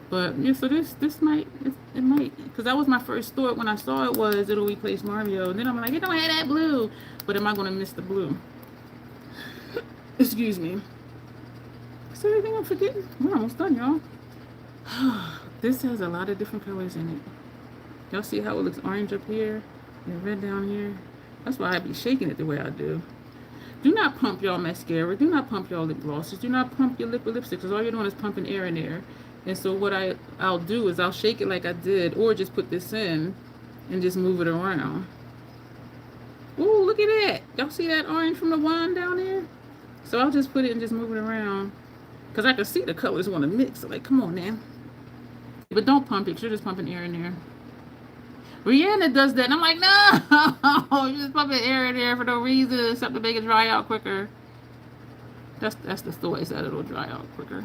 [SPEAKER 1] But yeah, so this might, it might, because that was my first thought when I saw it, was it'll replace Mario, and then I'm like, it don't have that blue, but am I gonna miss the blue? Excuse me. Is there anything I'm forgetting? We're almost done, y'all. This has a lot of different colors in it. Y'all see how it looks orange up here and red down here? That's why I be shaking it the way I do. Do not pump y'all mascara. Do not pump y'all lip glosses. Do not pump your liquid lipstick, because all you're doing is pumping air in there. And so what I'll do is I'll shake it like I did, or just put this in and just move it around. Ooh, look at that. Y'all see that orange from the wand down there? So I'll just put it and just move it around, because I can see the colors want to mix. So like, come on, man. But don't pump it. You're just pumping air in there. Rihanna does that, and I'm like, no, you're just pumping air in there for no reason except to make it dry out quicker. That's the story, is that it'll dry out quicker.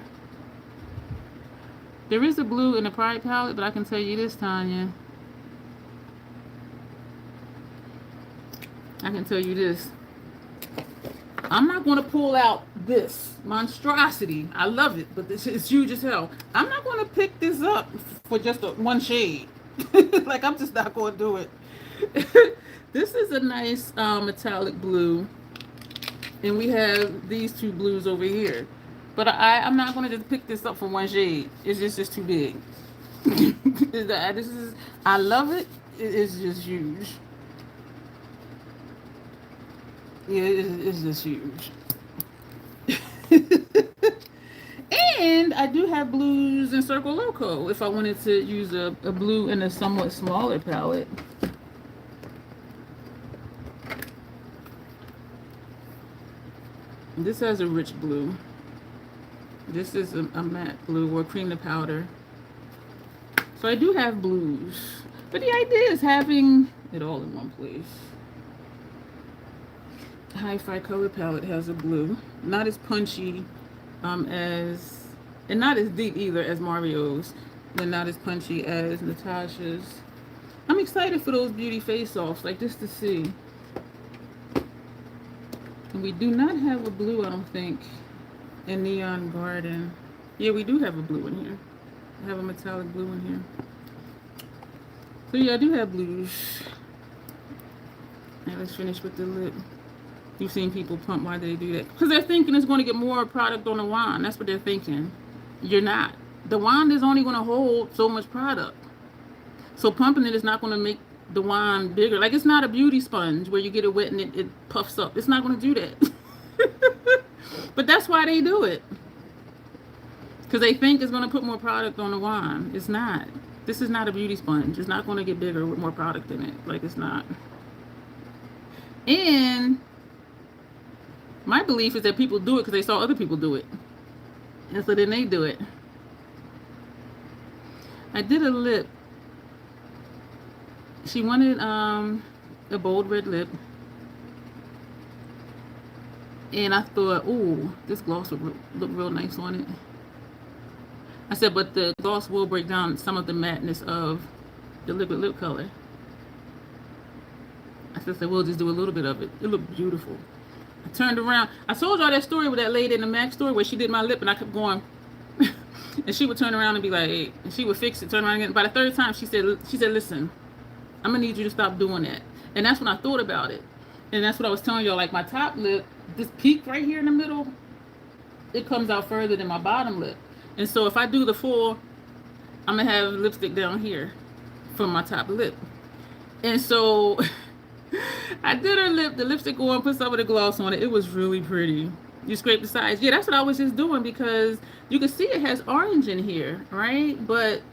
[SPEAKER 1] There is a blue in the Pride palette, but I can tell you this, Tanya, I can tell you this. I'm not going to pull out this monstrosity. I love it, but this is huge as hell. I'm not going to pick this up for just one shade. Like, I'm just not going to do it. This is a nice metallic blue. And we have these two blues over here. But I'm not going to just pick this up for one shade. It's just too big. I love it. It's just huge. Yeah, it's just huge. And I do have blues in Circle Loco if I wanted to use a blue in a somewhat smaller palette. This has a rich blue. This is a matte blue or cream to powder. So I do have blues. But the idea is having it all in one place. Hi-Fi color palette has a blue. Not as punchy as, and not as deep either as Mario's. And not as punchy as Natasha's. I'm excited for those beauty face-offs, like just to see. And we do not have a blue, I don't think, in Neon Garden. Yeah, we do have a blue in here. I have a metallic blue in here. So yeah, I do have blues. Now let's finish with the lip. You've seen people pump. Why do they do that? Because they're thinking it's going to get more product on the wand. That's what they're thinking. You're not. The wand is only going to hold so much product. So pumping it is not going to make the wand bigger. Like, it's not a beauty sponge where you get it wet and it puffs up. It's not going to do that. But that's why they do it. Because they think it's going to put more product on the wand. It's not. This is not a beauty sponge. It's not going to get bigger with more product in it. Like, it's not. And my belief is that people do it because they saw other people do it. And so then they do it. I did a lip. She wanted a bold red lip. And I thought, ooh, this gloss would look real nice on it. I said, but the gloss will break down some of the mattness of the liquid lip color. I said, we'll just do a little bit of it. It looked beautiful. I turned around. I told y'all that story with that lady in the MAC store where she did my lip and I kept going. And she would turn around and be like, hey, and she would fix it, turn around again. By the third time, she said, listen, I'm going to need you to stop doing that. And that's when I thought about it. And that's what I was telling y'all, like my top lip, this peak right here in the middle, it comes out further than my bottom lip. And so if I do the full, I'm going to have lipstick down here from my top lip. And so I did her lip, the lipstick on, put some of the gloss on it. It was really pretty. You scrape the sides. Yeah, that's what I was just doing because you can see it has orange in here, right? But,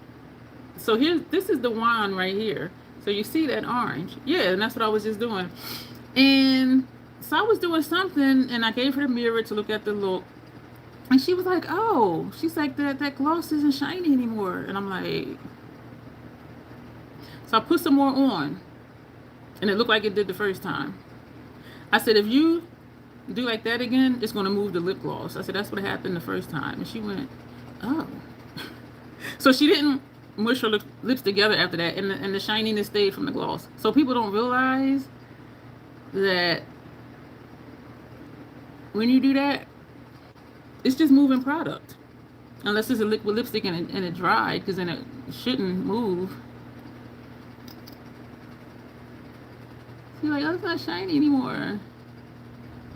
[SPEAKER 1] so here's, this is the wand right here. So you see that orange. Yeah, and that's what I was just doing. And so I was doing something and I gave her the mirror to look at the look. And she was like, oh, she's like, that gloss isn't shiny anymore. And I'm like, so I put some more on. And it looked like it did the first time. I said, if you do like that again, it's going to move the lip gloss. I said, that's what happened the first time. And she went, oh. So she didn't mush her lips together after that. And the shininess stayed from the gloss. So people don't realize that when you do that, it's just moving product. Unless it's a liquid lipstick and it dried, because then it shouldn't move. You're like, oh, it's not shiny anymore. I'm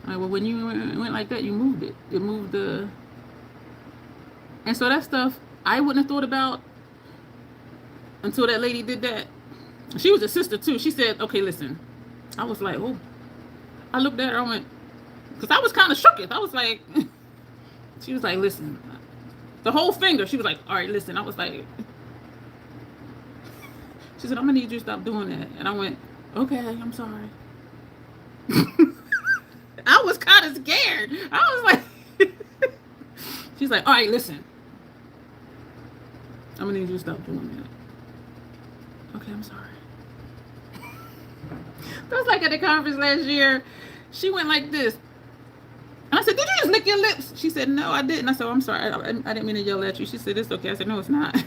[SPEAKER 1] like, well, when you went like that, you moved it. It moved the... And so that stuff, I wouldn't have thought about until that lady did that. She was a sister, too. She said, okay, listen. I was like, oh. I looked at her, I went... Because I was kind of shook. I was like... She was like, listen. The whole finger, she was like, all right, listen. I was like... She said, I'm going to need you to stop doing that. And I went... Okay, I'm sorry. I was kind of scared. I was like, she's like, all right, listen. I'm gonna need you to stop doing that. Okay, I'm sorry. That was like at the conference last year. She went like this. And I said, did you just lick your lips? She said, no, I didn't. I said, oh, I'm sorry. I didn't mean to yell at you. She said, it's okay. I said, no, it's not.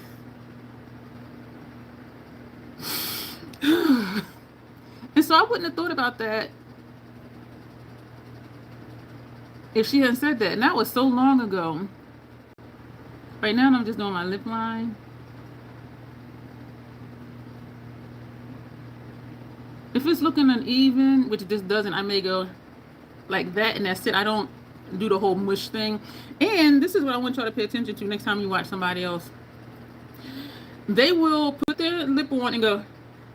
[SPEAKER 1] And so I wouldn't have thought about that if she hadn't said that. And that was so long ago. Right now I'm just doing my lip line. If it's looking uneven, which this doesn't, I may go like that and that's it. I don't do the whole mush thing. And this is what I want y'all to pay attention to next time you watch somebody else. They will put their lip on and go,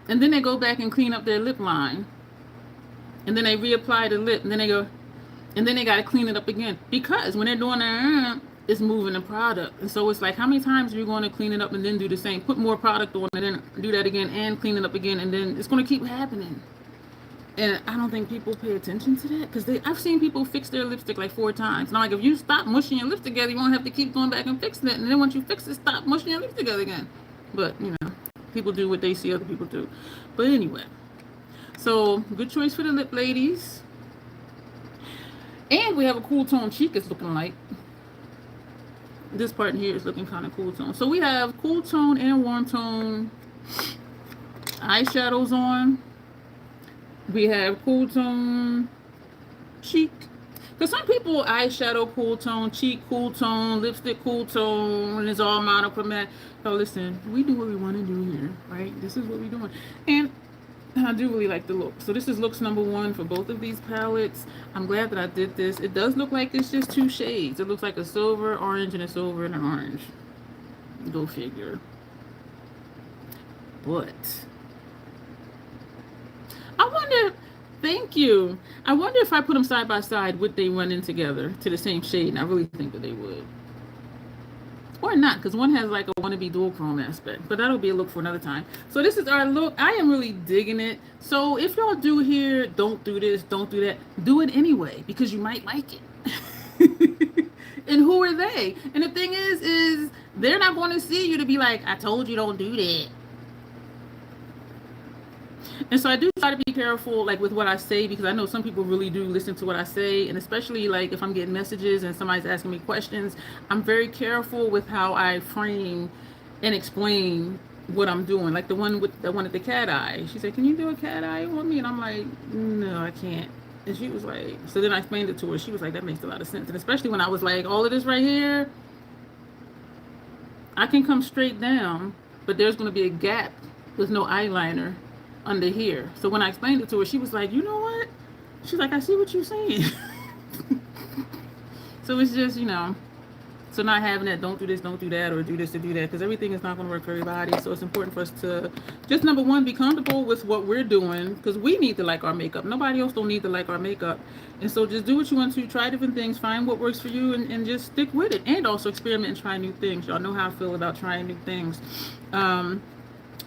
[SPEAKER 1] and then they go back and clean up their lip line. And then they reapply the lip, and then they go, and then they got to clean it up again. Because when they're doing that, it's moving the product. And so it's like, how many times are you going to clean it up and then do the same? Put more product on and then do that again and clean it up again. And then it's going to keep happening. And I don't think people pay attention to that. Because I've seen people fix their lipstick like 4 times. Now, like, if you stop mushing your lips together, you won't have to keep going back and fixing it. And then once you fix it, stop mushing your lips together again. But, you know, people do what they see other people do. But anyway. So, good choice for the lip ladies. And we have a cool tone cheek it's looking like. This part here is looking kind of cool tone. So we have cool tone and warm tone eyeshadows on. We have cool tone cheek. Because some people eyeshadow cool tone, cheek cool tone, lipstick cool tone, and it's all monochromatic. So listen, we do what we want to do here, right? This is what we're doing. And I do really like the look. So this is looks number 1 for both of these palettes. I'm glad that I did this. It does look like it's just 2 shades. It looks like a silver, orange, and a silver and an orange. Go figure. But I wonder, thank you. I wonder if I put them side by side, would they run in together to the same shade? And I really think that they would. Or not, because one has like a wannabe dual chrome aspect. But that'll be a look for another time. So this is our look. I am really digging it. So if y'all do here, don't do this, don't do that, do it anyway, because you might like it. And who are they? And the thing is they're not going to see you to be like, I told you don't do that. And so I do try to be careful, like, with what I say, because I know some people really do listen to what I say, and especially like if I'm getting messages and somebody's asking me questions, I'm very careful with how I frame and explain what I'm doing. Like the one at the cat eye, she said, "Can you do a cat eye on me?" And I'm like, "No, I can't." And she was like, so then I explained it to her. She was like, "That makes a lot of sense." And especially when I was like, all of this right here, I can come straight down, but there's going to be a gap with no eyeliner under here. So when I explained it to her, she was like, "You know what?" She's like, "I see what you're saying." So it's just, you know, so not having that don't do this, don't do that, or do this to do that, because everything is not going to work for everybody. So it's important for us to just, number 1, be comfortable with what we're doing, because we need to like our makeup. Nobody else don't need to like our makeup. And so just do what you want to, try different things, find what works for you, and just stick with it. And also experiment and try new things. Y'all know how I feel about trying new things.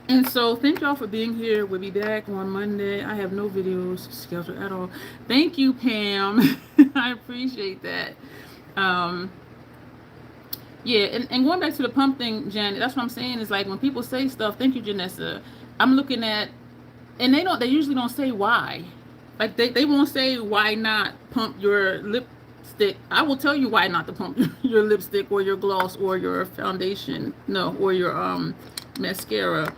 [SPEAKER 1] And so thank y'all for being here. We'll be back on Monday. I have no videos scheduled at all. Thank you, Pam. I appreciate that. Yeah, and going back to the pump thing, Janet, that's what I'm saying, is like when people say stuff, thank you, Janessa, I'm looking at, and they usually don't say why. Like they won't say why not pump your lipstick. I will tell you why not to pump your lipstick or your gloss or your foundation, no, or your mascara.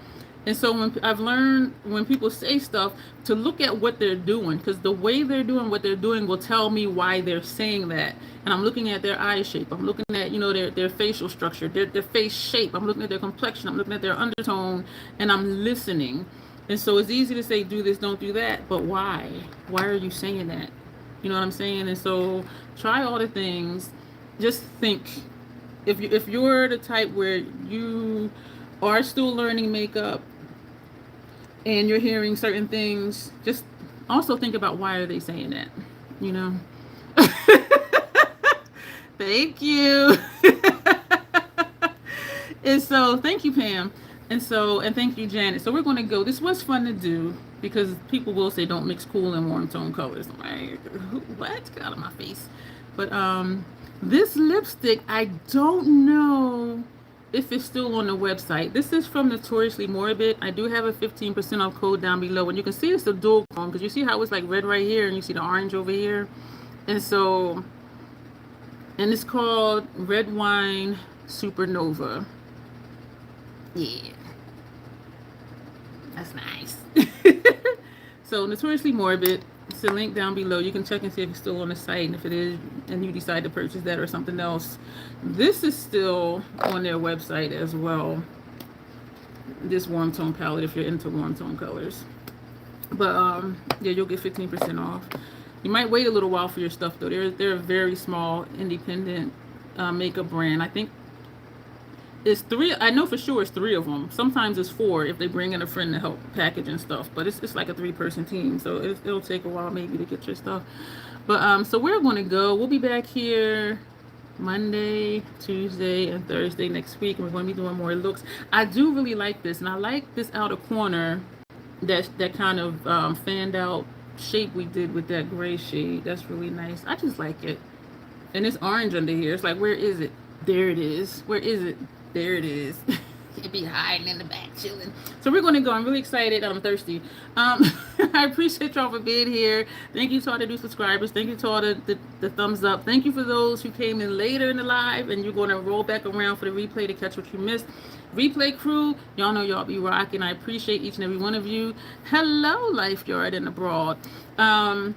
[SPEAKER 1] And so when I've learned, when people say stuff, to look at what they're doing, because the way they're doing what they're doing will tell me why they're saying that. And I'm looking at their eye shape. I'm looking at, you know, their facial structure, their face shape. I'm looking at their complexion. I'm looking at their undertone, and I'm listening. And so it's easy to say, do this, don't do that. But why? Why are you saying that? You know what I'm saying? And so try all the things. Just think. If you're the type where you are still learning makeup, and you're hearing certain things, just also think about, why are they saying that, you know? Thank you. And so thank you, Pam. And thank you, Janet. So we're going to go. This was fun to do, because people will say don't mix cool and warm tone colors. I'm like, what? Get out of my face. But this lipstick, I don't know if it's still on the website. This is from Notoriously Morbid. I do have a 15% off code down below, and you can see it's the dual chrome, because you see how it's like red right here and you see the orange over here. And so, and it's called Red Wine Supernova. Yeah, that's nice. So Notoriously Morbid, It's a link down below. You can check and see if it's still on the site, and if it is, and you decide to purchase that or something else, this is still on their website as well. This warm tone palette, if you're into warm tone colors. But yeah, you'll get 15% off. You might wait a little while for your stuff though. They're a very small independent makeup brand. I think it's 3. I know for sure it's 3 of them. Sometimes it's 4 if they bring in a friend to help package and stuff. But it's like a 3-person team, so it'll take a while maybe to get your stuff. But so we're going to go. We'll be back here Monday, Tuesday, and Thursday next week. We're going to be doing more looks. I do really like this, and I like this outer corner, that kind of fanned out shape we did with that gray shade. That's really nice. I just like it. And it's orange under here. It's like, where is it? There it is. Where is it? There it is. It'd be hiding in the back chilling. So we're going to go. I'm really excited. I'm thirsty. I appreciate y'all for being here. Thank you to all the new subscribers. Thank you to all the thumbs up. Thank you for those who came in later in the live, and you're going to roll back around for the replay to catch what you missed. Replay crew, y'all know y'all be rocking. I appreciate each and every one of you. Hello, Lifeyard and Abroad. And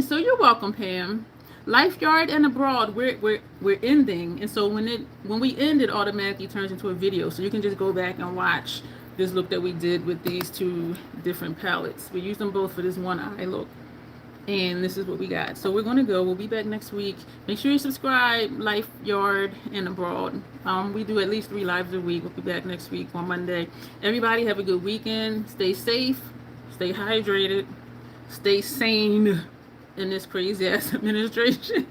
[SPEAKER 1] so you're welcome, Pam. Lifeyard and Abroad, we're ending, and so when we end, it automatically turns into a video, so you can just go back and watch this look that we did with these 2 different palettes. We used them both for this one eye look, and this is what we got. So we're going to go. We'll be back next week. Make sure you subscribe, Lifeyard and Abroad. We do at least 3 lives a week. We'll be back next week on Monday. Everybody have a good weekend. Stay safe, stay hydrated, stay sane in this crazy ass administration,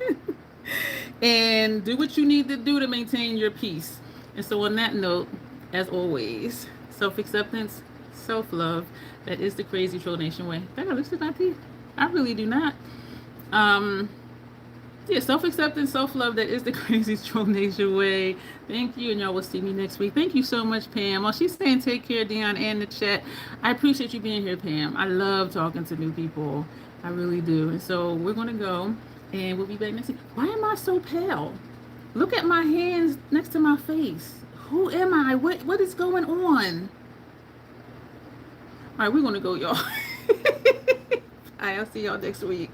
[SPEAKER 1] and do what you need to do to maintain your peace. And so on that note, as always, self-acceptance, self-love, that is the crazy troll nation way. I gotta look at my teeth. I really do not. Yeah, self-acceptance, self-love, that is the crazy troll nation way. Thank you, and y'all will see me next week. Thank you so much, Pam. Well, she's saying take care, Dion, and the chat. I appreciate you being here, Pam. I love talking to new people. I really do. And so we're going to go, and we'll be back next week. Why am I so pale? Look at my hands next to my face. Who am I? What is going on? All right, we're going to go, y'all. All right, I'll see y'all next week.